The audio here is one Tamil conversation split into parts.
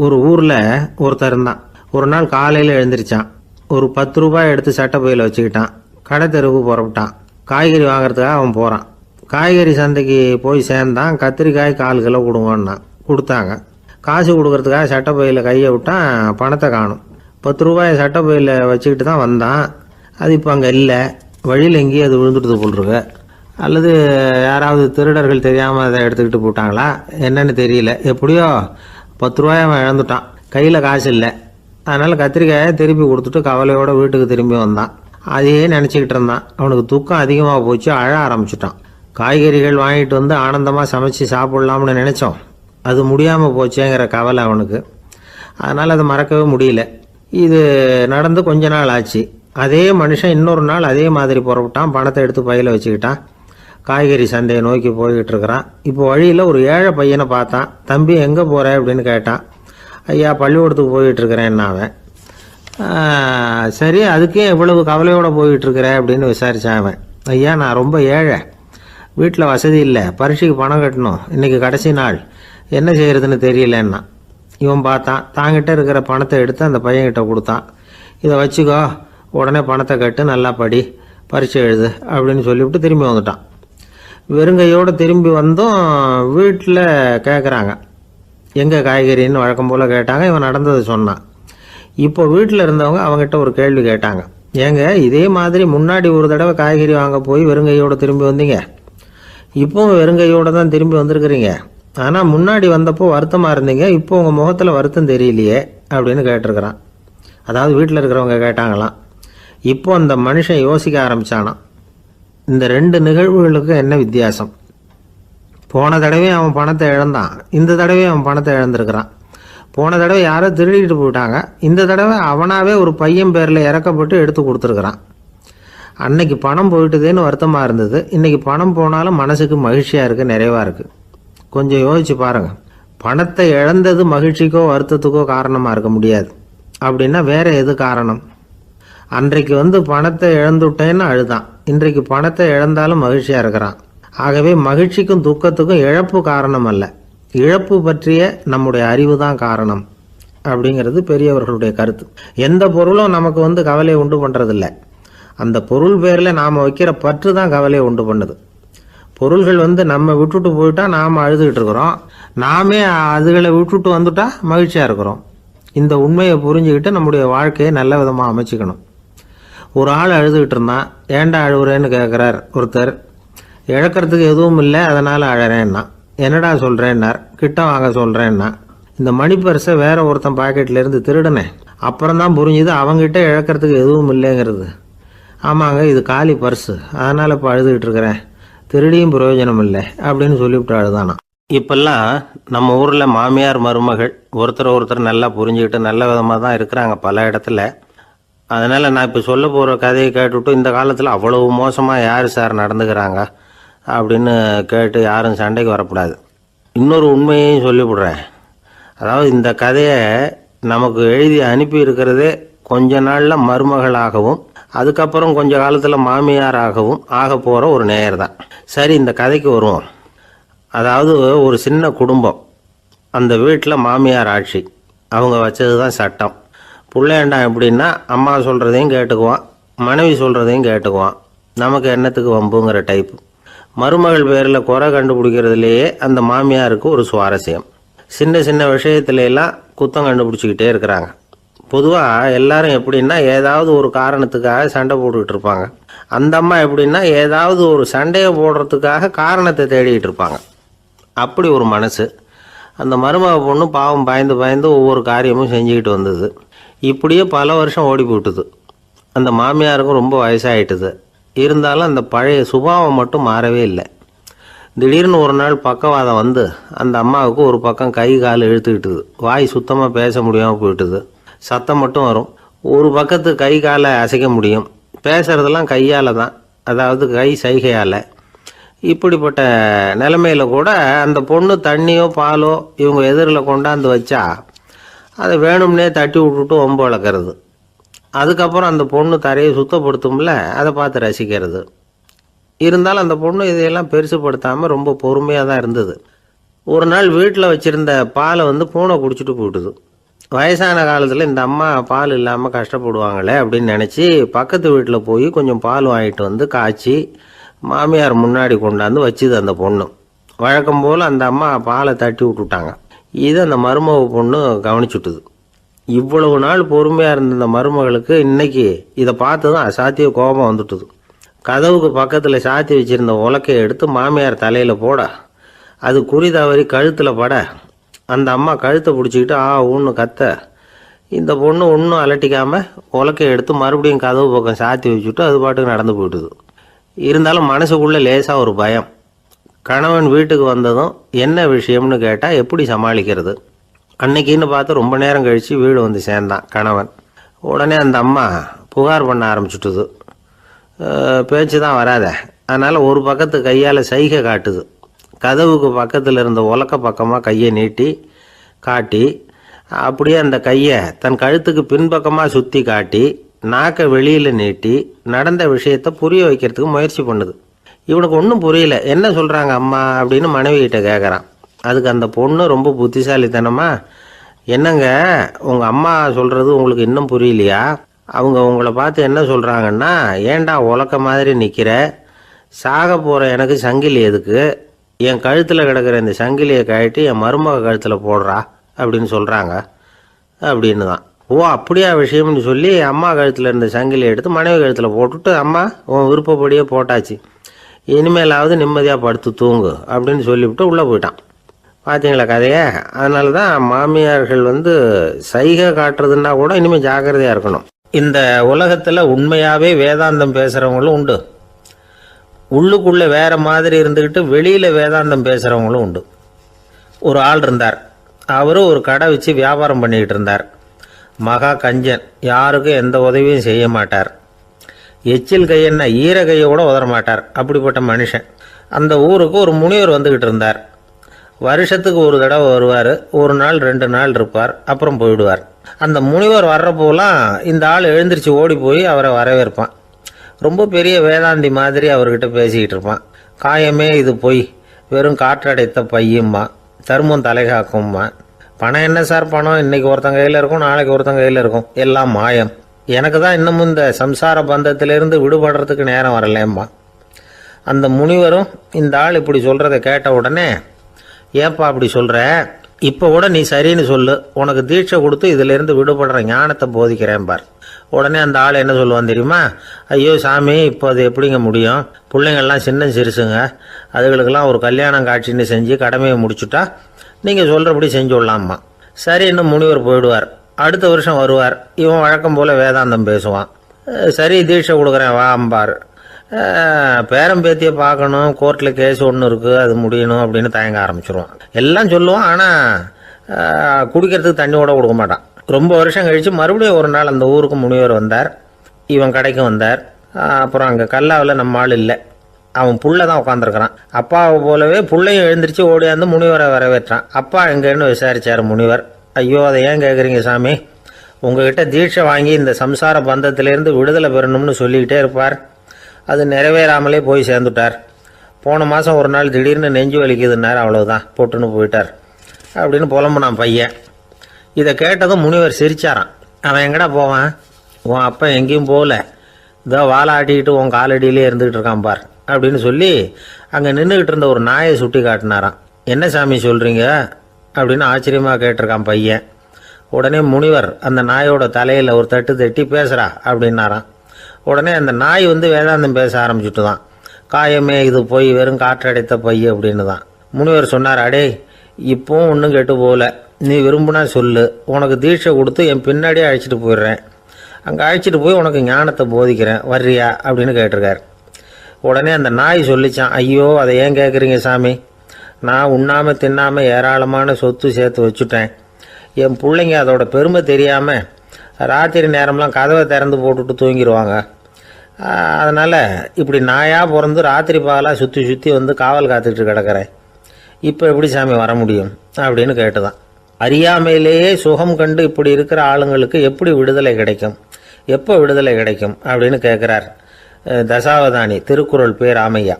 ஒரு ஊரில் ஒருத்தர் இருந்தான். ஒரு நாள் காலையில் எழுந்திரிச்சான். ஒரு 10 ரூபாய் எடுத்து சட்டை பையில் வச்சுக்கிட்டான். கடை தெருவுக்கு புறப்பட்டான். காய்கறி வாங்குறதுக்காக அவன் போகிறான். காய்கறி சந்தைக்கு போய் சேர்ந்தான். கத்திரிக்காய் 4 கிலோ கொடுங்கன்னா கொடுத்தாங்க. காசு கொடுக்கறதுக்காக சட்டை பையில் கையை விட்டான். பணத்தை காணும். 10 ரூபாய் சட்டை பையில் வச்சுக்கிட்டு தான் வந்தான். அது இப்போ அங்கே இல்லை. வழியில் எங்கேயும் அது விழுந்துட்டு போட்டிருக்கு. அல்லது யாராவது திருடர்கள் தெரியாமல் அதை எடுத்துக்கிட்டு போட்டாங்களா என்னன்னு தெரியல. எப்படியோ 10 ரூபாய் அவன் இழந்துட்டான். கையில் காசு இல்லை. அதனால் கத்திரிக்காயை திருப்பி கொடுத்துட்டு கவலையோடு வீட்டுக்கு திரும்பி வந்தான். அதையே நினச்சிக்கிட்டு இருந்தான். அவனுக்கு துக்கம் அதிகமாக போச்சு. அழ ஆரம்பிச்சிட்டான். காய்கறிகள் வாங்கிட்டு வந்து ஆனந்தமாக சமைச்சு சாப்பிட்லாம்னு நினச்சோம். அது முடியாமல் போச்சேங்கிற கவலை அவனுக்கு. அதனால் அதை மறக்கவே முடியல. இது நடந்து கொஞ்ச நாள் ஆச்சு. அதே மனுஷன் இன்னொரு நாள் அதே மாதிரி புறப்பட்டான். பணத்தை எடுத்து பையில் வச்சுக்கிட்டான். காய்கறி சந்தையை நோக்கி போய்கிட்டு இருக்கிறான். இப்போ வழியில் ஒரு ஏழை பையனை பார்த்தான். தம்பி எங்கே போகிற அப்படின்னு கேட்டான். ஐயா பள்ளிக்கூடத்துக்கு போயிட்டுருக்கிறேன் அவன். சரி அதுக்கே இவ்வளவு கவலையோடு போயிட்டுருக்கிற அப்படின்னு விசாரித்தான் அவன். ஐயா நான் ரொம்ப ஏழை, வீட்டில் வசதி இல்லை, பரீட்சைக்கு பணம் கட்டணும், இன்றைக்கி கடைசி நாள், என்ன செய்கிறதுன்னு தெரியலன்னா. இவன் பார்த்தான். தாங்கிட்ட இருக்கிற பணத்தை எடுத்து அந்த பையன்கிட்ட கொடுத்தான். இதை வச்சுக்கோ, உடனே பணத்தை கட்டு, நல்லா படி, பரீட்சை எழுது அப்படின்னு சொல்லிவிட்டு திரும்பி வந்துட்டான். வெறுங்கையோடு திரும்பி வந்தோம். வீட்டில் கேட்குறாங்க எங்கே காய்கறின்னு வழக்கம் போல் கேட்டாங்க. இவன் நடந்ததை சொன்னான். இப்போ வீட்டில் இருந்தவங்க அவங்ககிட்ட ஒரு கேள்வி கேட்டாங்க. ஏங்க இதே மாதிரி முன்னாடி ஒரு தடவை காய்கறி வாங்க போய் வெறுங்கையோடு திரும்பி வந்தீங்க, இப்போவும் வெறுங்கையோடு தான் திரும்பி வந்திருக்கிறீங்க. ஆனால் முன்னாடி வந்தப்போ வருத்தமாக இருந்தீங்க, இப்போ உங்கள் முகத்தில் வருத்தம் தெரியலையே அப்படின்னு கேட்டிருக்கிறான். அதாவது வீட்டில் இருக்கிறவங்க கேட்டாங்களாம். இப்போ அந்த மனுஷன் யோசிக்க ஆரம்பித்தானான். இந்த 2 நிகழ்வுகளுக்கு என்ன வித்தியாசம்? போன தடவை அவன் பணத்தை இழந்தான், இந்த தடவை அவன் பணத்தை இழந்திருக்கிறான். போன தடவை யாரோ திருடிட்டு போயிட்டாங்க, இந்த தடவை அவனாவே ஒரு பையன் பேரில் இறக்கப்பட்டு எடுத்து கொடுத்துருக்குறான். அன்னைக்கு பணம் போயிட்டுதேன்னு வருத்தமாக இருந்தது, இன்றைக்கி பணம் போனாலும் மனசுக்கு மகிழ்ச்சியாக இருக்குது, நிறைவாக இருக்குது. கொஞ்சம் யோசிச்சு பாருங்கள். பணத்தை இழந்தது மகிழ்ச்சிக்கோ வருத்தத்துக்கோ காரணமாக இருக்க முடியாது. அப்படின்னா வேற எது காரணம்? அன்றைக்கு பணத்தை இழந்துட்டேன்னு அழுதான், இன்றைக்கு பணத்தை இழந்தாலும் மகிழ்ச்சியாக இருக்கிறான். ஆகவே மகிழ்ச்சிக்கும் துக்கத்துக்கும் இழப்பு காரணம் அல்ல, இழப்பு பற்றிய நம்முடைய அறிவு தான் காரணம் அப்படிங்கிறது பெரியவர்களுடைய கருத்து. எந்த பொருளும் நமக்கு கவலையை உண்டு பண்ணுறதில்ல, அந்த பொருள் பேரில் நாம் வைக்கிற பற்று தான் கவலையை உண்டு பண்ணுது. பொருள்கள் நம்ம விட்டுட்டு போயிட்டா நாம் அழுதுகிட்டு இருக்கிறோம், நாமே அதுகளை விட்டுட்டு வந்துட்டா மகிழ்ச்சியாக இருக்கிறோம். இந்த உண்மையை புரிஞ்சுக்கிட்டு நம்முடைய வாழ்க்கையை நல்ல விதமாக அமைச்சிக்கணும். ஒரு ஆள் அழுதுகிட்டு இருந்தான். ஏன்டா அழுகுறேன்னு கேட்குறார் ஒருத்தர். இழக்கிறதுக்கு எதுவும் இல்லை அதனால் அழறேன்னா. என்னடா சொல்கிறேன்னார். கிட்ட வாங்க சொல்கிறேன்னா. இந்த மணி பர்ஸை வேற ஒருத்தன் பாக்கெட்லேருந்து திருடினேன், அப்புறம் தான் புரிஞ்சுது அவங்ககிட்ட இழக்கிறதுக்கு எதுவும் இல்லைங்கிறது. ஆமாங்க இது காலி பர்ஸு, அதனால் இப்போ அழுதுகிட்டு இருக்கிறேன், திருடியும் பிரயோஜனம் இல்லை அப்படின்னு சொல்லிவிட்டு அழுதானா. இப்பெல்லாம் நம்ம ஊரில் மாமியார் மருமகள் ஒருத்தர் நல்லா புரிஞ்சுக்கிட்டு நல்ல விதமாக தான் இருக்கிறாங்க பல இடத்துல. அதனால் நான் இப்போ சொல்ல போகிற கதையை கேட்டுவிட்டு இந்த காலத்தில் அவ்வளவு மோசமாக யார் சார் நடந்துக்கிறாங்க அப்படின்னு கேட்டு யாரும் சண்டைக்கு வரக்கூடாது. இன்னொரு உண்மையையும் சொல்லிவிடுறேன். அதாவது இந்த கதையை நமக்கு எழுதி அனுப்பி இருக்கிறதே கொஞ்ச நாளில் மருமகளாகவும் அதுக்கப்புறம் கொஞ்ச காலத்தில் மாமியாராகவும் ஆக போகிற ஒரு நேயர் தான். சரி இந்த கதைக்கு வருவோம். அதாவது ஒரு சின்ன குடும்பம், அந்த வீட்டில் மாமியார் ஆட்சி, அவங்க வச்சது தான் சட்டம். பிள்ளையாண்டான் எப்படின்னா அம்மா சொல்கிறதையும் கேட்டுக்குவான், மனைவி சொல்கிறதையும் கேட்டுக்குவான், நமக்கு என்னத்துக்கு வம்புங்கிற டைப்பு. மருமகள் பேரில் குறை கண்டுபிடிக்கிறதுலையே அந்த மாமியாருக்கு ஒரு சுவாரஸ்யம். சின்ன சின்ன விஷயத்துலாம் குத்தம் கண்டுபிடிச்சிக்கிட்டே இருக்கிறாங்க. பொதுவாக எல்லாரும் எப்படின்னா ஏதாவது ஒரு காரணத்துக்காக சண்டை போட்டுக்கிட்டு இருப்பாங்க. அந்த அம்மா எப்படின்னா ஏதாவது ஒரு சண்டையை போடுறதுக்காக காரணத்தை தேடிக்கிட்டு இருப்பாங்க. அப்படி ஒரு மனசு. அந்த மருமக பொண்ணு பாவம் பயந்து பயந்து ஒவ்வொரு காரியமும் செஞ்சுக்கிட்டு வந்தது. இப்படியே பல வருஷம் ஓடி போட்டுது. அந்த மாமியாருக்கும் ரொம்ப வயசாகிட்டுது. இருந்தாலும் அந்த பழைய சுபாவம் மட்டும் மாறவே இல்லை. திடீர்னு ஒரு நாள் பக்கவாதம் வந்து அந்த அம்மாவுக்கு ஒரு பக்கம் கை கால் இழுத்துக்கிட்டுது. வாய் சுத்தமாக பேச முடியாமல் போயிட்டுது. சத்தம் மட்டும் வரும். ஒரு பக்கத்து கை காலை அசைக்க முடியும், பேசுகிறதெல்லாம் கையால் தான், அதாவது கை சைகையால். இப்படிப்பட்ட நிலைமையில் கூட அந்த பொண்ணு தண்ணியோ பாலோ இவங்க எதிரில் கொண்டாந்து வச்சா அதை வேணும்னே தட்டி விட்டுட்டு ஒம்பு வளர்க்குறது. அதுக்கப்புறம் அந்த பொண்ணு தரையை சுத்தப்படுத்தும்ல, அதை பார்த்து ரசிக்கிறது. இருந்தாலும் அந்த பொண்ணு இதையெல்லாம் பெருசுப்படுத்தாமல் ரொம்ப பொறுமையாக தான் இருந்தது. ஒரு நாள் வீட்டில் வச்சுருந்த பாலை பூனை குடிச்சிட்டு போயிட்டுது. வயசான காலத்தில் இந்த அம்மா பால் இல்லாமல் கஷ்டப்படுவாங்களே அப்படின்னு நினச்சி பக்கத்து வீட்டில் போய் கொஞ்சம் பால் வாங்கிட்டு காய்ச்சி மாமியார் முன்னாடி கொண்டாந்து வச்சுது அந்த பொண்ணு. வழக்கம் போல் அந்த அம்மா பாலை தட்டி விட்டுட்டாங்க. இது அந்த மருமக பொண்ணு கவனிச்சுட்டுது. இவ்வளவு நாள் பொறுமையாக இருந்த இந்த மருமகளுக்கு இன்னைக்கு இதை பார்த்து தான் அசாத்திய கோபம் வந்துட்டுது. கதவுக்கு பக்கத்தில் சாத்தி வச்சுருந்த உலக்கையை எடுத்து மாமியார் தலையில் போட அது குறி தவறி கழுத்தில் பட அந்த அம்மா கழுத்தை பிடிச்சிக்கிட்டு ஊன்னு கத்த இந்த பொண்ணு ஒன்றும் அலட்டிக்காமல் உலக்கையை எடுத்து மறுபடியும் கதவு பக்கம் சாத்தி வச்சுட்டு அது பாட்டுக்கு நடந்து போயிட்டுது. இருந்தாலும் மனசுக்குள்ளே லேசாக ஒரு பயம். கணவன் வீட்டுக்கு வந்ததும் என்ன விஷயம்னு கேட்டால் எப்படி சமாளிக்கிறது. அன்னைக்குன்னு பார்த்து ரொம்ப நேரம் கழித்து வீடு சேர்ந்தான் கணவன். உடனே அந்த அம்மா புகார் பண்ண ஆரம்பிச்சுட்டுது. பேச்சு தான் வராத, அதனால் ஒரு பக்கத்து கையால் சைகை காட்டுது. கதவுக்கு பக்கத்தில் இருந்த உலக்க பக்கமாக கையை நீட்டி காட்டி அப்படியே அந்த கையை தன் கழுத்துக்கு பின்பக்கமாக சுற்றி காட்டி நாக்கை வெளியில் நீட்டி நடந்த விஷயத்தை புரிய வைக்கிறதுக்கு முயற்சி பண்ணுது. இவனுக்கு ஒன்றும் புரியல. என்ன சொல்கிறாங்க அம்மா அப்படின்னு மனைவிகிட்ட கேட்குறான். அதுக்கு அந்த பொண்ணு ரொம்ப புத்திசாலித்தனமா, என்னங்க உங்கள் அம்மா சொல்கிறது உங்களுக்கு இன்னும் புரியலையா? அவங்க உங்களை பார்த்து என்ன சொல்கிறாங்கன்னா, ஏண்டா உலக்க மாதிரி நிற்கிற, சாக போகிற எனக்கு சங்கிலி எதுக்கு, என் கழுத்தில் கிடக்கிற இந்த சங்கிலியை கழட்டி என் மருமக கழுத்தில் போடுறா அப்படின்னு சொல்கிறாங்க அப்படின்னு தான். ஓ அப்படியா விஷயம்னு சொல்லி அம்மா கழுத்தில் இருந்த சங்கிலியை எடுத்து மனைவி கழுத்தில் போட்டுட்டு, அம்மா உன் விருப்பப்படியே போட்டாச்சு, இனிமேலாவது நிம்மதியாக படுத்து தூங்கு அப்படின்னு சொல்லிவிட்டு உள்ளே போயிட்டான். பார்த்தீங்களா கதையை? அதனால தான் மாமியார்கள் சைகை காட்டுறதுன்னா கூட இனிமேல் ஜாக்கிரதையாக இருக்கணும். இந்த உலகத்தில் உண்மையாகவே வேதாந்தம் பேசுகிறவங்களும் உண்டு, உள்ளுக்குள்ளே வேற மாதிரி இருந்துக்கிட்டு வெளியில் வேதாந்தம் பேசுகிறவங்களும் உண்டு. ஒரு ஆள் இருந்தார். அவரும் ஒரு கடை வச்சு வியாபாரம் பண்ணிக்கிட்டு இருந்தார். மகா கஞ்சன், யாருக்கும் எந்த உதவியும் செய்ய மாட்டார். எச்சில் கையென்ன ஈர கையை கூட உதற மாட்டார். அப்படிப்பட்ட மனுஷன். அந்த ஊருக்கு ஒரு முனிவர் வந்துக்கிட்டு இருந்தார். வருஷத்துக்கு ஒரு தடவை வருவார். ஒரு நாள் 2 நாள் இருப்பார், அப்புறம் போயிடுவார். அந்த முனிவர் வர்றப்போலாம் இந்த ஆள் எழுந்திரிச்சு ஓடி போய் அவரை வரவேற்பான். ரொம்ப பெரிய வேதாந்தி மாதிரி அவர்கிட்ட பேசிக்கிட்டு இருப்பான். காயமே இது பொய், வெறும் காற்றடைத்த பையும்மா, தர்மம் தலைகாக்கும்மா, பணம் என்ன சார் பணம், இன்னைக்கு ஒருத்தன் கையில் இருக்கும், நாளைக்கு ஒருத்தன் கையில் இருக்கும், எல்லாம் மாயம், எனக்கு தான் இன்னமும் இந்த சம்சார பந்தத்திலிருந்து விடுபடுறதுக்கு நேரம் வரலேம்மா. அந்த முனிவரும் இந்த ஆள் இப்படி சொல்கிறத கேட்ட உடனே, ஏப்பா அப்படி சொல்கிற, இப்போ கூட நீ சரின்னு சொல்லு, உனக்கு தீட்சை கொடுத்து இதிலிருந்து விடுபடுற ஞானத்தை போதிக்கிறேன் பார். உடனே அந்த ஆள் என்ன சொல்லுவான் தெரியுமா? ஐயோ சாமி, இப்போ அது எப்படிங்க முடியும், பிள்ளைங்கள்லாம் சின்ன சிறுசுங்க, அதுகளுக்கெல்லாம் ஒரு கல்யாணம் காட்சின்னு செஞ்சு கடமையை முடிச்சுட்டா நீங்கள் சொல்கிறபடி செஞ்சு விடலாம்மா. சரி, இன்னும் முனிவர் போயிடுவார். அடுத்த வருஷம் வருவார். இவன் வழக்கம் போல் வேதாந்தம் பேசுவான். சரி தீட்சை கொடுக்குறேன் வா அம்பார். பேரம்பேத்தியை பார்க்கணும், கோர்ட்டில் கேஸ் ஒன்று இருக்குது, அது முடியணும் அப்படின்னு தயங்க ஆரம்பிச்சிருவான். எல்லாம் சொல்லுவான், ஆனால் குடிக்கிறதுக்கு தண்ணி கூட கொடுக்க மாட்டான். ரொம்ப வருஷம் கழித்து மறுபடியும் ஒரு நாள் அந்த ஊருக்கு முனிவர் வந்தார். இவன் கடைக்கு வந்தார். அப்புறம் அங்கே கல்லாவில் நம்ம ஆள் இல்லை, அவன் புள்ள தான் உட்காந்துருக்கிறான். அப்பாவை போலவே புள்ளையும் எழுந்திரிச்சு ஓடியாந்து முனிவரை வரவேற்றான். அப்பா எங்கன்னு விசாரிச்சார் முனிவர். ஐயோ அதை ஏன் கேட்குறீங்க சாமி, உங்ககிட்ட தீட்சை வாங்கி இந்த சம்சார பந்தத்திலேருந்து விடுதலை பெறணும்னு சொல்லிக்கிட்டே இருப்பார், அது நிறைவேறாமலே போய் சேர்ந்துட்டார். போன மாதம் ஒரு நாள் திடீர்னு நெஞ்சு வலிக்குதுன்னார், அவ்வளோதான் போட்டுன்னு போயிட்டார் அப்படின்னு புலம்புனான் பையன். இதை கேட்டதும் முனிவர் சிரிச்சாரான். அவன் எங்கடா போவான், உன் அப்பா எங்கேயும் போகல, இதோ வாழை ஆட்டிக்கிட்டு உன் காலடியிலே இருந்துக்கிட்டு இருக்கான் பார் அப்படின்னு சொல்லி அங்கே நின்றுக்கிட்டு இருந்த ஒரு நாயை சுட்டி காட்டினாரான். என்ன சாமி சொல்கிறீங்க அப்படின்னு ஆச்சரியமாக கேட்டிருக்கான் பையன். உடனே முனிவர் அந்த நாயோட தலையில் ஒரு தட்டு தட்டி பேசுகிறா அப்படின்னாரான். உடனே அந்த நாய் வேதாந்தம் பேச ஆரம்பிச்சுட்டு தான். காயமே இது போய் வெறும் காற்றடைத்த பை அப்படின்னு தான். முனிவர் சொன்னார், அடே இப்போவும் ஒன்றும் கெட்டு போகல, நீ விரும்புனா சொல்லு, உனக்கு தீட்சை கொடுத்து என் பின்னாடியே அழைச்சிட்டு போயிடுறேன், அங்கே அழைச்சிட்டு போய் உனக்கு ஞானத்தை போதிக்கிறேன், வர்றியா அப்படின்னு கேட்டிருக்கார். உடனே அந்த நாய் சொல்லிச்சான், ஐயோ அதை ஏன் கேட்குறீங்க சாமி, நான் உண்ணாமல் தின்னாமல் ஏராளமான சொத்து சேர்த்து வச்சுட்டேன், என் பிள்ளைங்க அதோட பெருமை தெரியாமல் ராத்திரி நேரம்லாம் கதவை திறந்து போட்டுட்டு தூங்கிடுவாங்க, அதனால் இப்படி நாயாக பிறந்து ராத்திரி பகலாக சுற்றி சுற்றி காவல் காத்துக்கிட்டு கிடக்கிறேன், இப்போ எப்படி சாமி வர முடியும் அப்படின்னு கேட்டுதான். அறியாமையிலேயே சுகம் கண்டு இப்படி இருக்கிற ஆளுங்களுக்கு எப்படி விடுதலை கிடைக்கும், எப்போ விடுதலை கிடைக்கும் அப்படின்னு கேட்குறார் தசாவதானி திருக்குறள் பேர் ராமையா.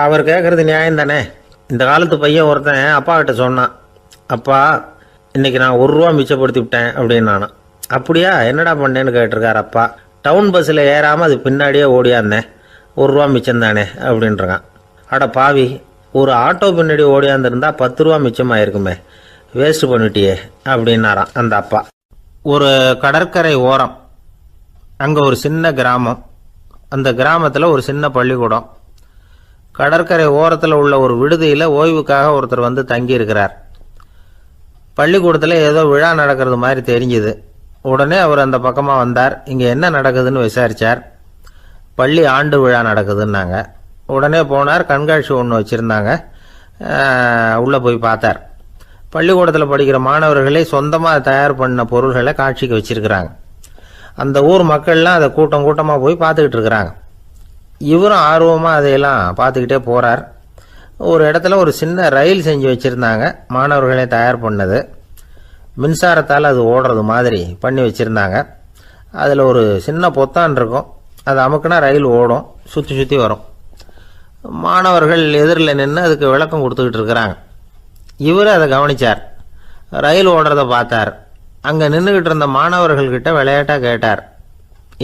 அவர் கேட்குறது நியாயம் தானே. இந்த காலத்து பையன் ஒருத்தன் அப்பா கிட்ட சொன்னான், அப்பா இன்றைக்கி நான் ₹1 மிச்சப்படுத்தி விட்டேன் அப்படின்னு. நானும் அப்படியா என்னடா பண்ணேன்னு கேட்டிருக்கார் அப்பா. டவுன் பஸ்ஸில் ஏறாமல் அது பின்னாடியே ஓடியாந்தேன், ₹1 மிச்சம் தானே அப்படின்றான். அட பாவி, ஒரு ஆட்டோ பின்னாடி ஓடியாந்துருந்தா ₹10 மிச்சமாயிருக்குமே, வேஸ்ட் பண்ணிட்டியே அப்படின்னாராம் அந்த அப்பா. ஒரு கடற்கரை ஓரம், அங்கே ஒரு சின்ன கிராமம். அந்த கிராமத்தில் ஒரு சின்ன பள்ளிக்கூடம். கடற்கரை ஓரத்தில் உள்ள ஒரு விடுதியில் ஓய்வுக்காக ஒருத்தர் வந்து தங்கியிருக்கிறார். பள்ளிக்கூடத்தில் ஏதோ விழா நடக்கிறது மாதிரி தெரிஞ்சுது. உடனே அவர் அந்த பக்கமாக வந்தார். இங்கே என்ன நடக்குதுன்னு விசாரித்தார். பள்ளி ஆண்டு விழா நடக்குதுன்னாங்க. உடனே போனார். கண்காட்சி ஒன்று வச்சுருந்தாங்க. உள்ளே போய் பார்த்தார். பள்ளிக்கூடத்தில் படிக்கிற மாணவர்களே சொந்தமாக தயார் பண்ண பொருள்களை காட்சிக்கு வச்சுருக்கிறாங்க. அந்த ஊர் மக்கள்லாம் அதை கூட்டம் கூட்டமாக போய் பார்த்துக்கிட்டு இருக்கிறாங்க. இவரும் ஆர்வமாக அதையெல்லாம் பார்த்துக்கிட்டே போகிறார். ஒரு இடத்துல ஒரு சின்ன ரயில் செஞ்சு வச்சுருந்தாங்க, மாணவர்களே தயார் பண்ணது. மின்சாரத்தால் அது ஓடுறது மாதிரி பண்ணி வச்சுருந்தாங்க. அதில் ஒரு சின்ன பொத்தான் இருக்கும், அது அமுக்குனா ரயில் ஓடும், சுற்றி சுற்றி வரும். மாணவர்கள் எதிரில் நின்று அதுக்கு விளக்கம் கொடுத்துக்கிட்டு இருக்கிறாங்க. இவர் அதை கவனித்தார். ரயில் ஓடுறத பார்த்தார். அங்கே நின்றுக்கிட்டு இருந்த மாணவர்கள்கிட்ட விளையாட்டாக கேட்டார்,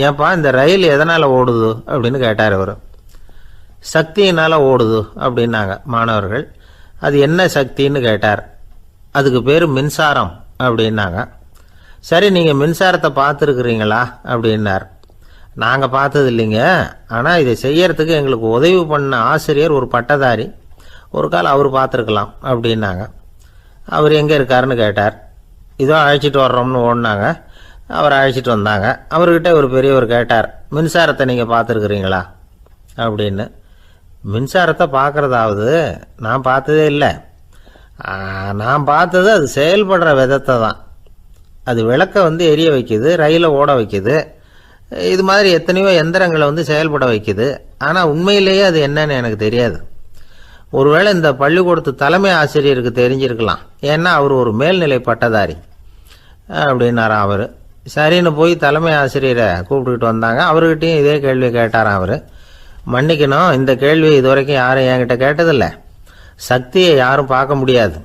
ஏப்பா இந்த ரயில் எதனால் ஓடுது அப்படின்னு கேட்டார் இவர். சக்தியினால் ஓடுது அப்படின்னாங்க மாணவர்கள். அது என்ன சக்தின்னு கேட்டார். அதுக்கு பேர் மின்சாரம் அப்படின்னாங்க. சரி, நீங்கள் மின்சாரத்தை பார்த்துருக்குறீங்களா அப்படின்னார். நாங்கள் பார்த்தது இல்லைங்க, ஆனால் இதை செய்யறதுக்கு எங்களுக்கு உதவி பண்ண ஆசிரியர் ஒரு பட்டதாரி, ஒரு கால் அவர் பார்த்துருக்கலாம் அப்படின்னாங்க. அவர் எங்கே இருக்காருன்னு கேட்டார். இதோ அழைச்சிட்டு வர்றோம்னு ஓடினாங்க. அவரை அழைச்சிட்டு வந்தாங்க. அவர்கிட்ட ஒரு பெரியவர் கேட்டார், மின்சாரத்தை நீங்கள் பார்த்துருக்குறீங்களா அப்படின்னு. மின்சாரத்தை பார்க்குறதாவது நான் பார்த்ததே இல்லை. நான் பார்த்தது அது செயல்படுற விதத்தை தான். அது விளக்கை வந்து எரிய வைக்குது, ரயிலை ஓட வைக்குது, இது மாதிரி எத்தனையோ எந்திரங்களை வந்து செயல்பட வைக்குது. ஆனால் உண்மையிலேயே அது என்னன்னு எனக்கு தெரியாது. ஒருவேளை இந்த பள்ளிக்கூடத்து தலைமை ஆசிரியருக்கு தெரிஞ்சிருக்கலாம், ஏன்னா அவர் ஒரு மேல்நிலை பட்டதாரி அப்படின்னாராம் அவர். சரின்னு போய் தலைமை ஆசிரியரை கூப்பிட்டுக்கிட்டு வந்தாங்க. அவர்கிட்டையும் இதே கேள்வி கேட்டாராம் அவர். மன்னிக்கணும், இந்த கேள்வி இதுவரைக்கும் யாரும் என்கிட்ட கேட்டதில்லை. சக்தியை யாரும் பார்க்க முடியாது,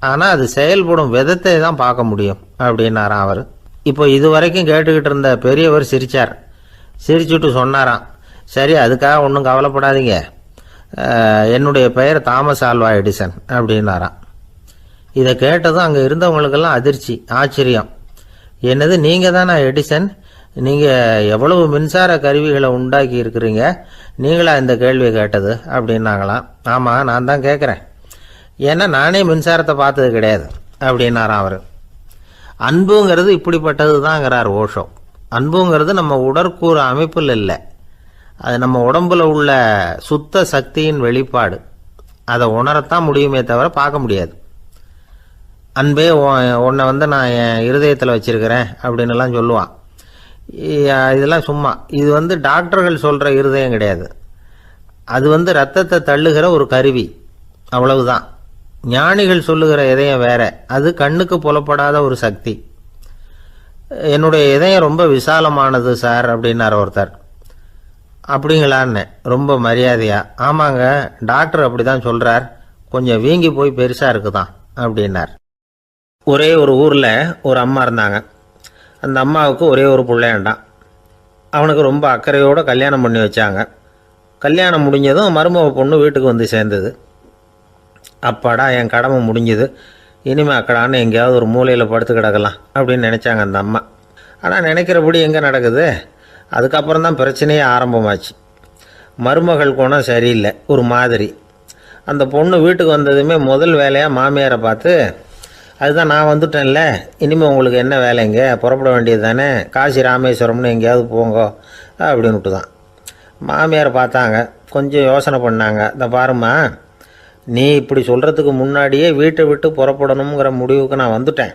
ஆனால் அது செயல்படும் விதத்தை தான் பார்க்க முடியும் அப்படின்னாராம் அவர். இப்போ இதுவரைக்கும் கேட்டுக்கிட்டு இருந்த பெரியவர் சிரித்தார். சிரிச்சுட்டு சொன்னாராம், சரி அதுக்காக ஒன்றும் கவலைப்படாதீங்க, என்னுடைய பெயர் தாமஸ் ஆல்வா எடிசன் அப்படின்னாராம். இதை கேட்டதும் அங்கே இருந்தவங்களுக்கெல்லாம் அதிர்ச்சி, ஆச்சரியம். என்னது, நீங்கள் தானே எடிசன்? நீங்கள் எவ்வளவு மின்சார கருவிகளை உண்டாக்கி இருக்கிறீங்க, நீங்களா இந்த கேள்வியை கேட்டது அப்படின்னாங்களாம். ஆமாம், நான் தான் கேட்குறேன், ஏன்னா நானே மின்சாரத்தை பார்த்தது கிடையாது அப்படின்னாராம் அவர். அன்புங்கிறது இப்படிப்பட்டது தாங்கிறார் ஓஷோ. அன்புங்கிறது நம்ம உடற்கூறு அமைப்பில் இல்லை, அது நம்ம உடம்புல உள்ள சுத்த சக்தியின் வெளிப்பாடு. அதை உணரத்தான் முடியுமே தவிர பார்க்க முடியாது. அன்பே உன்னை வந்து நான் என் இருதயத்தில் வச்சிருக்கிறேன் அப்படின்னுலாம் சொல்லுவான். இதெல்லாம் சும்மா. இது வந்து டாக்டர்கள் சொல்கிற இருதயம் கிடையாது. அது வந்து ரத்தத்தை தள்ளுகிற ஒரு கருவி, அவ்வளவுதான். ஞானிகள் சொல்லுகிற இதயம் வேற, அது கண்ணுக்கு புலப்படாத ஒரு சக்தி. என்னுடைய இதயம் ரொம்ப விசாலமானது சார் அப்படின்னார் ஒருத்தர். அப்படிங்களான்னு ரொம்ப மரியாதையா, ஆமாங்க டாக்டர் அப்படி தான் சொல்கிறார், கொஞ்சம் வீங்கி போய் பெருசாக இருக்குதான் அப்படின்னார். ஒரே ஒரு ஊரில் ஒரு அம்மா இருந்தாங்க. அந்த அம்மாவுக்கு ஒரே ஒரு பிள்ளையாண்டான். அவனுக்கு ரொம்ப அக்கறையோடு கல்யாணம் பண்ணி வச்சாங்க. கல்யாணம் முடிஞ்சதும் மருமக பொண்ணு வீட்டுக்கு வந்து சேர்ந்தது. அப்பாடா என் கடமை முடிஞ்சுது, இனிமேல் அக்கடான்னு எங்கேயாவது ஒரு மூலையில் படுத்து கிடக்கலாம் அப்படின்னு நினச்சாங்க அந்த அம்மா. ஆனால் நினைக்கிறபடி எங்கே நடக்குது? அதுக்கப்புறம் தான் பிரச்சனையே ஆரம்பமாச்சு. மருமகள் குணம் சரியில்லை, ஒரு மாதிரி. அந்த பொண்ணு வீட்டுக்கு வந்ததுமே முதல் வேலையாக மாமியாரை பார்த்து, அதுதான் நான் வந்துட்டேன்ல, இனிமேல் உங்களுக்கு என்ன வேலைங்க, புறப்பட வேண்டியது தானே, காசி ராமேஸ்வரம்னு எங்கேயாவது போங்க அப்படின்னுட்டு தான். மாமியார் பார்த்தாங்க, கொஞ்சம் யோசனை பண்ணாங்க. இந்த பாருமா, நீ இப்படி சொல்கிறதுக்கு முன்னாடியே வீட்டை விட்டு புறப்படணுங்கிற முடிவுக்கு நான் வந்துட்டேன்.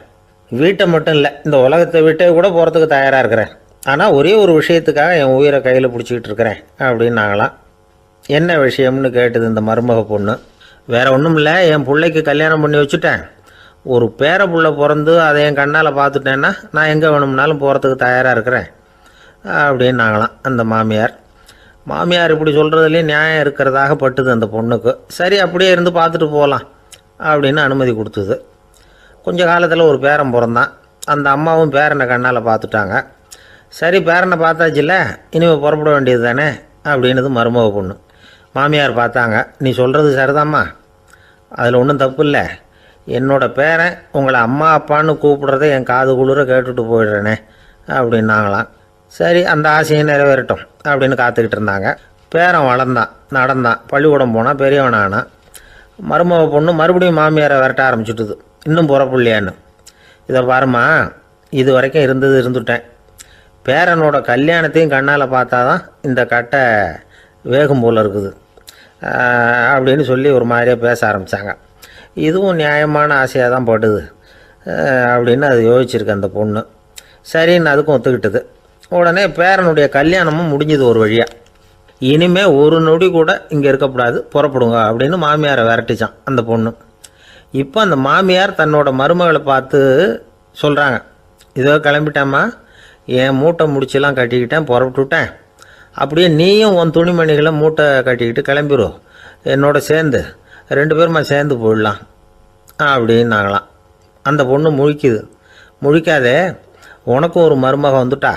வீட்டை மட்டும் இல்லை, இந்த உலகத்தை விட்டே கூட போகிறதுக்கு தயாராக இருக்கிறேன். ஆனால் ஒரே ஒரு விஷயத்துக்காக என் உயிரை கையில் பிடிச்சிக்கிட்டு இருக்கிறேன் அப்படின்னாங்களாம். என்ன விஷயம்னு கேட்டது இந்த மருமக பொண்ணு. வேற ஒன்றும் இல்லை, என் பிள்ளைக்கு கல்யாணம் பண்ணி வச்சுட்டேன். ஒரு பேர புள்ள பிறந்து அதை என் கண்ணால் பார்த்துட்டேன்னா நான் எங்கே வேணும்னாலும் போகிறதுக்கு தயாராக இருக்கிறேன் அப்படின்னாங்களாம் அந்த மாமியார். மாமியார் இப்படி சொல்கிறதுலேயும் நியாயம் இருக்கிறதாக பட்டுது அந்த பொண்ணுக்கு. சரி அப்படியே இருந்து பார்த்துட்டு போகலாம் அப்படின்னு அனுமதி கொடுத்தது. கொஞ்ச காலத்தில் ஒரு பேரன் பிறந்தான். அந்த அம்மாவும் பேரனை கண்ணால் பார்த்துட்டாங்க. சரி பேரனை பார்த்தாச்சுல்ல, இனிமேல் புறப்பட வேண்டியது தானே அப்படின்னது மருமக பொண்ணு. மாமியார் பார்த்தாங்க. நீ சொல்கிறது சரிதாம்மா, அதில் ஒன்றும் தப்பு இல்லை. என்னோட பேரன் உங்களை அம்மா அப்பான்னு கூப்பிடுறத என் காது குளிர கேட்டுட்டு போயிடுறேனே அப்படின்னாங்களாம். சரி அந்த ஆசையை நிறைவேறட்டும் அப்படின்னு காத்துக்கிட்டு இருந்தாங்க. பேரன் வளர்ந்தான், நடந்தான், பள்ளிக்கூடம் போனால் பெரியவனானான். மருமக பொண்ணு மறுபடியும் மாமியாரை விரட்ட ஆரம்பிச்சுட்டுது, இன்னும் புறப்புள்ளையான்னு. இதை பாருமா, இது வரைக்கும் இருந்துட்டேன். பேரனோட கல்யாணத்தையும் கண்ணால் பார்த்தா தான் இந்த கட்டை வேகும் போல் இருக்குது அப்படின்னு சொல்லி ஒரு மாதிரியாக பேச ஆரம்பித்தாங்க. இதுவும் நியாயமான ஆசையாக தான் படுது அப்படின்னு அது யோசிச்சிருக்கு அந்த பொண்ணு. சரின்னு அதுக்கும் ஒத்துக்கிட்டது. உடனே பேரனுடைய கல்யாணமும் முடிஞ்சது ஒரு வழியாக. இனிமேல் ஒரு நொடி கூட இங்கே இருக்கக்கூடாது, புறப்படுங்க அப்படின்னு மாமியாரை விரட்டிச்சான் அந்த பொண்ணு. இப்போ அந்த மாமியார் தன்னோட மருமகளை பார்த்து சொல்கிறாங்க, இதோ கிளம்பிட்டேம்மா, என் மூட்டை முடிச்செல்லாம் கட்டிக்கிட்டேன், புறப்பட்டுவிட்டேன். அப்படியே நீயும் உன் துணிமணிகளை மூட்டை கட்டிக்கிட்டு கிளம்பிடும், என்னோட சேர்ந்து 2 பேருமா சேர்ந்து போயிடலாம் அப்படின்னாங்களாம். அந்த பொண்ணு முழிக்குது. முழிக்காதே, உனக்கும் ஒரு மருமக வந்துட்டா,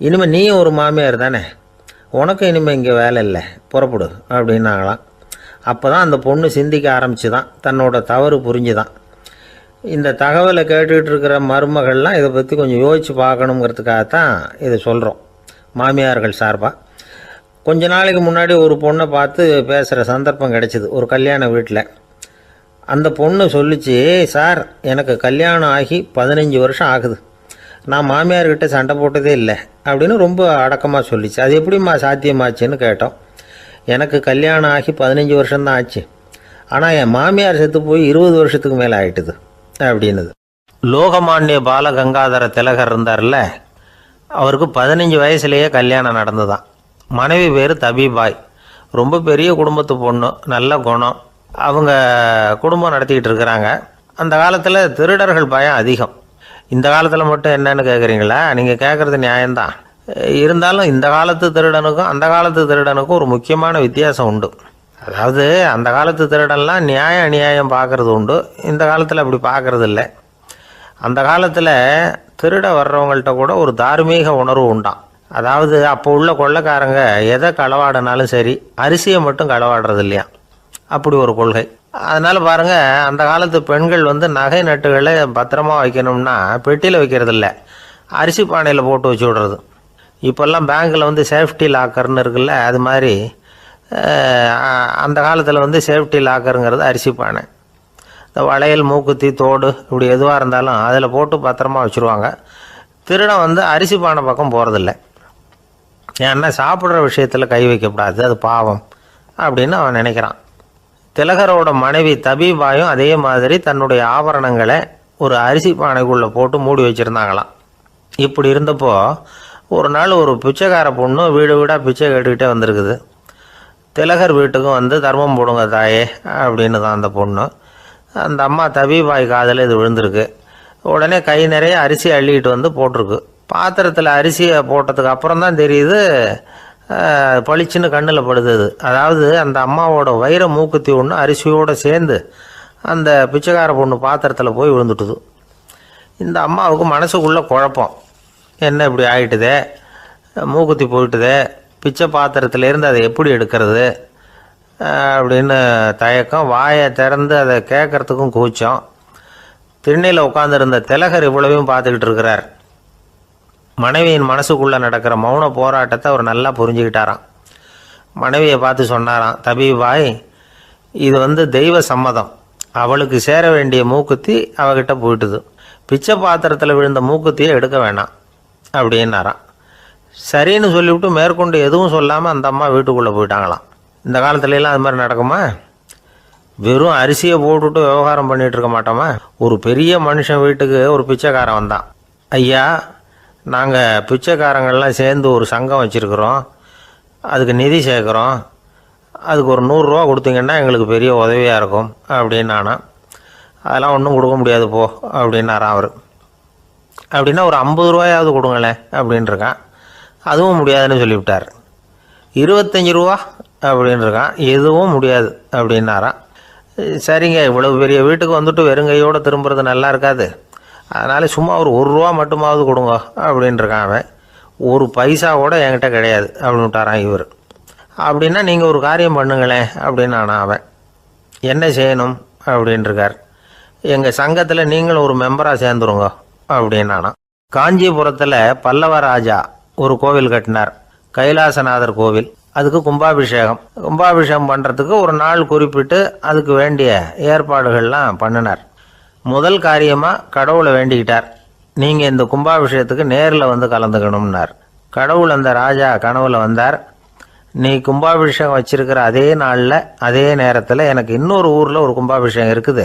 இனிமேல் நீயும் ஒரு மாமியார் தானே, உனக்கும் இனிமேல் இங்கே வேலை இல்லை, புறப்படு அப்படின்னாங்களாம். அப்போ தான் அந்த பொண்ணு சிந்திக்க ஆரம்பிச்சு தான், தன்னோட தவறு புரிஞ்சுதான். இந்த தகவலை கேட்டுக்கிட்டு இருக்கிற மருமகள்லாம் இதை பற்றி கொஞ்சம் யோசித்து பார்க்கணுங்கிறதுக்காகத்தான் இதை சொல்கிறோம் மாமியார்கள் சார்பாக. கொஞ்ச நாளைக்கு முன்னாடி ஒரு பொண்ணை பார்த்து பேசுகிற சந்தர்ப்பம் கிடைச்சிது ஒரு கல்யாண வீட்டில். அந்த பொண்ணு சொல்லிச்சு, சார் எனக்கு கல்யாணம் ஆகி 15 வருஷம் ஆகுது, நான் மாமியார்கிட்ட சண்டை போட்டதே இல்லை அப்படின்னு ரொம்ப அடக்கமாக சொல்லிச்சு. அது எப்படிம்மா சாத்தியமாச்சுன்னு கேட்டோம். எனக்கு கல்யாணம் ஆகி 15 வருஷம்தான் ஆச்சு, ஆனால் என் மாமியார் செத்து போய் 20 வருஷத்துக்கு மேலே ஆயிட்டுது அப்படின்னுது. லோகமானிய பாலகங்காதர திலகர் இருந்தார்ல, அவருக்கு 15 வயசுலேயே கல்யாணம் நடந்துதான். மனைவி பேர் தபிபாய். ரொம்ப பெரிய குடும்பத்து பொண்ணு, நல்ல குணம். அவங்க குடும்பம் நடத்திக்கிட்டு இருக்கிறாங்க. அந்த காலத்தில் திருடர்கள் பயம் அதிகம். இந்த காலத்தில் மட்டும் என்னன்னு கேட்குறீங்களா? நீங்கள் கேட்குறது நியாயம்தான். இருந்தாலும் இந்த காலத்து திருடனுக்கும் அந்த காலத்து திருடனுக்கும் ஒரு முக்கியமான வித்தியாசம் உண்டு. அதாவது அந்த காலத்து திருடன்லாம் நியாயம் அநியாயம் பார்க்குறது உண்டு, இந்த காலத்தில் அப்படி பார்க்குறது இல்லை. அந்த காலத்தில் திருட வர்றவங்கள்ட்ட கூட ஒரு தார்மீக உணர்வு உண்டாம். அதாவது அப்போ உள்ள கொள்ளைக்காரங்க எதை களவாடினாலும் சரி, அரிசியை மட்டும் களவாடுறது இல்லையா, அப்படி ஒரு கொள்கை. அதனால் பாருங்கள், அந்த காலத்து பெண்கள் நகை நட்டுகளை பத்திரமா வைக்கணும்னா பெட்டியில் வைக்கிறது இல்லை, அரிசி பானையில் போட்டு வச்சு விடுறது. இப்போல்லாம் பேங்க்கில் சேஃப்டி லாக்கர்னு இருக்குல்ல, அது மாதிரி அந்த காலத்தில் சேஃப்டி லாக்கருங்கிறது அரிசி பானை. இந்த வளையல், மூக்குத்தி, தோடு இப்படி எதுவாக இருந்தாலும் அதில் போட்டு பத்திரமா வச்சுருவாங்க. திருடன் அரிசி பானை பக்கம் போகிறதில்ல. ஏன்னா சாப்பிட்ற விஷயத்தில் கை வைக்கக்கூடாது, அது பாவம் அப்படின்னு அவன் நினைக்கிறான். திலகரோட மனைவி தபிபாயும் அதே மாதிரி தன்னுடைய ஆபரணங்களை ஒரு அரிசி பானைக்குள்ளே போட்டு மூடி வச்சுருந்தாங்களாம். இப்படி இருந்தப்போ ஒரு நாள் ஒரு பிச்சைக்கார பொண்ணு வீடு வீடாக பிச்சை கேட்டுக்கிட்டே வந்திருக்குது. திலகர் வீட்டுக்கும் தர்மம் போடுங்க தாயே அப்படின்னு தான் அந்த பொண்ணு. அந்த அம்மா தபிபாய் காதில் இது விழுந்திருக்கு. உடனே கை நிறைய அரிசி அள்ளிக்கிட்டு போட்டிருக்கு. பாத்திரத்தில் அரிசியை போட்டதுக்கு அப்புறம் தான் தெரியுது, பளிச்சுன்னு கண்ணில் படுது. அதாவது அந்த அம்மாவோட வைர மூக்குத்தி ஒன்று அரிசியோடு சேர்ந்து அந்த பிச்சைக்கார பொண்ணு பாத்திரத்தில் போய் விழுந்துட்டுது. இந்த அம்மாவுக்கு மனசுக்குள்ளே குழப்பம், என்ன இப்படி ஆகிட்டுதே, மூக்குத்தி போயிட்டுதே, பிச்சை பாத்திரத்துலேருந்து அதை எப்படி எடுக்கிறது அப்படின்னு தயக்கம். வாயை திறந்து அதை கேட்குறதுக்கும் கூச்சம். திண்ணையில் உட்காந்துருந்த திலகர் இவ்வளவையும் பார்த்துக்கிட்டு இருக்கிறார். மனைவியின் மனசுக்குள்ளே நடக்கிற மௌன போராட்டத்தை அவர் நல்லா புரிஞ்சுக்கிட்டாராம். மனைவியை பார்த்து சொன்னாராம், தபிபாய், இது தெய்வ சம்மதம், அவளுக்கு சேர வேண்டிய மூக்குத்தி அவகிட்ட போயிட்டுது, பிச்சை பாத்திரத்தில் விழுந்த மூக்குத்தியை எடுக்க வேணாம் அப்படின்னாராம். சரின்னு சொல்லிவிட்டு மேற்கொண்டு எதுவும் சொல்லாமல் அந்த அம்மா வீட்டுக்குள்ளே போயிட்டாங்களாம். இந்த காலத்துலலாம் அது மாதிரி நடக்குமா? வெறும் அரிசியை போட்டுவிட்டு விவகாரம் பண்ணிகிட்டு இருக்க மாட்டோமா? ஒரு பெரிய மனுஷன் வீட்டுக்கு ஒரு பிச்சைக்காரன் வந்தான். ஐயா, நாங்கள் பிச்சைக்காரங்கள்லாம் சேர்ந்து ஒரு சங்கம் வச்சுருக்குறோம், அதுக்கு நிதி சேர்க்குறோம், அதுக்கு ஒரு 100 ரூபா கொடுத்தீங்கன்னா எங்களுக்கு பெரிய உதவியாக இருக்கும் அப்படின்னானா. அதெல்லாம் ஒன்றும் கொடுக்க முடியாது போ அப்படின்னாரான் அவர். அப்படின்னா ஒரு 50 ரூபாயாவது கொடுங்களேன் அப்படின்ட்டுருக்கான். அதுவும் முடியாதுன்னு சொல்லிவிட்டார். 25 ரூபா அப்படின்னு இருக்கான். எதுவும் முடியாது அப்படின்னாரான். சரிங்க, இவ்வளவு பெரிய வீட்டுக்கு வந்துட்டு வெறுங்கையோடு திரும்புறது நல்லா இருக்காது, அதனால் சும்மா ஒரு ரூபா மட்டுமாவது கொடுங்க அப்படின்னு இருக்கான் அவன். ஒரு பைசா கூட என்கிட்ட கிடையாது அப்படின்னு விட்டாரான் இவர். அப்படின்னா நீங்கள் ஒரு காரியம் பண்ணுங்களேன் அப்படின்னானா அவன். என்ன செய்யணும் அப்படின்ட்டுருக்கார். எங்கள் சங்கத்தில் நீங்களும் ஒரு மெம்பராக சேர்ந்துருங்க அப்படின்னானா. காஞ்சிபுரத்தில் பல்லவ ராஜா ஒரு கோவில் கட்டினார், கைலாசநாதர் கோவில். அதுக்கு கும்பாபிஷேகம் பண்ணுறதுக்கு ஒரு நாள் குறிப்பிட்டு அதுக்கு வேண்டிய ஏற்பாடுகள்லாம் பண்ணினார். முதல் காரியமாக கடவுளை வேண்டிக்கிட்டார், நீங்கள் இந்த கும்பாபிஷேகத்துக்கு நேரில் வந்து கலந்துக்கணும்னார். கடவுள் அந்த ராஜா கனவுல வந்தார். நீ கும்பாபிஷேகம் வச்சிருக்கிற அதே நாளில் அதே நேரத்தில் எனக்கு இன்னொரு ஊரில் ஒரு கும்பாபிஷேகம் இருக்குது,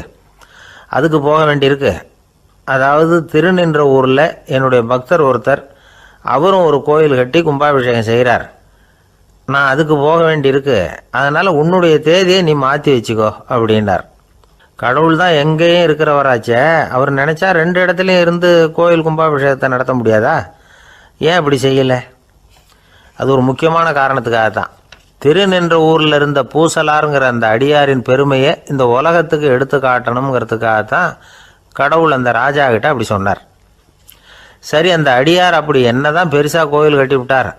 அதுக்கு போக வேண்டியிருக்கு. அதாவது திருநின்ற ஊரில் என்னுடைய பக்தர் ஒருத்தர், அவரும் ஒரு கோயில் கட்டி கும்பாபிஷேகம் செய்கிறார், நான் அதுக்கு போக வேண்டியிருக்கு, அதனால் உன்னுடைய தேதியை நீ மாற்றி வச்சுக்கோ அப்படின்னார். கடவுள் தான் எங்கேயும் இருக்கிறவராச்சே, அவர் நினச்சா 2 இடத்துலையும் இருந்து கோயில் கும்பாபிஷேகத்தை நடத்த முடியாதா? ஏன் அப்படி செய்யலை? அது ஒரு முக்கியமான காரணத்துக்காகத்தான். திருநின்ற ஊரில் இருந்த பூசலாருங்கிற அந்த அடியாரின் பெருமையை இந்த உலகத்துக்கு எடுத்து காட்டணுங்கிறதுக்காகத்தான் கடவுள் அந்த ராஜா கிட்ட அப்படி சொன்னார். சரி, அந்த அடியார் அப்படி என்னதான் பெருசாக கோயில் கட்டி விட்டார்?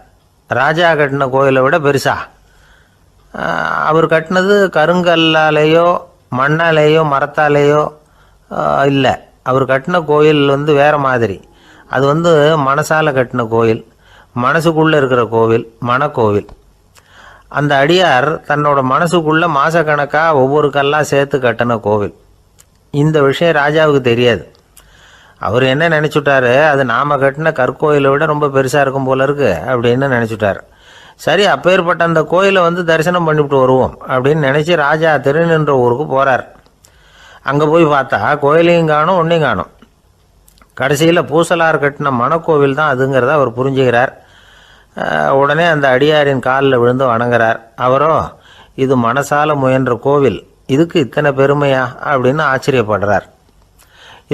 ராஜா கட்டின கோயிலை விட பெருசா? அவர் கட்டினது கருங்கல்லாலேயோ மண்ணாலேயோ மரத்தாலேயோ இல்லை. அவர் கட்டின கோயில் வேறு மாதிரி. அது மனசால் கட்டின கோயில், மனசுக்குள்ளே இருக்கிற கோவில், மனக்கோவில். அந்த அடியார் தன்னோட மனசுக்குள்ளே மாதக்கணக்காக ஒவ்வொரு கல்லாக சேர்த்து கட்டின கோவில். இந்த விஷயம் ராஜாவுக்கு தெரியாது. அவர் என்ன நினச்சிட்டாரு, அது நாம் கட்டின கற்கோயிலை விட ரொம்ப பெருசாக இருக்கும் போல இருக்கு அப்படின்னு நினச்சிட்டார். சரி, அப்பேற்பட்ட அந்த கோயிலை தரிசனம் பண்ணிவிட்டு வருவோம் அப்படின்னு நினச்சி ராஜா திருநின்ற ஊருக்கு போகிறார். அங்கே போய் பார்த்தா கோயிலையும் காணும், ஒன்றையும் காணும். கடைசியில் பூசலார் கட்டின மனக்கோவில் தான் அதுங்கிறத அவர் புரிஞ்சுக்கிறார். உடனே அந்த அடியாரின் காலில் விழுந்து வணங்குறார். அவரோ, இது மனசால முயன்ற கோவில், இதுக்கு இத்தனை பெருமையா அப்படின்னு ஆச்சரியப்படுறார்.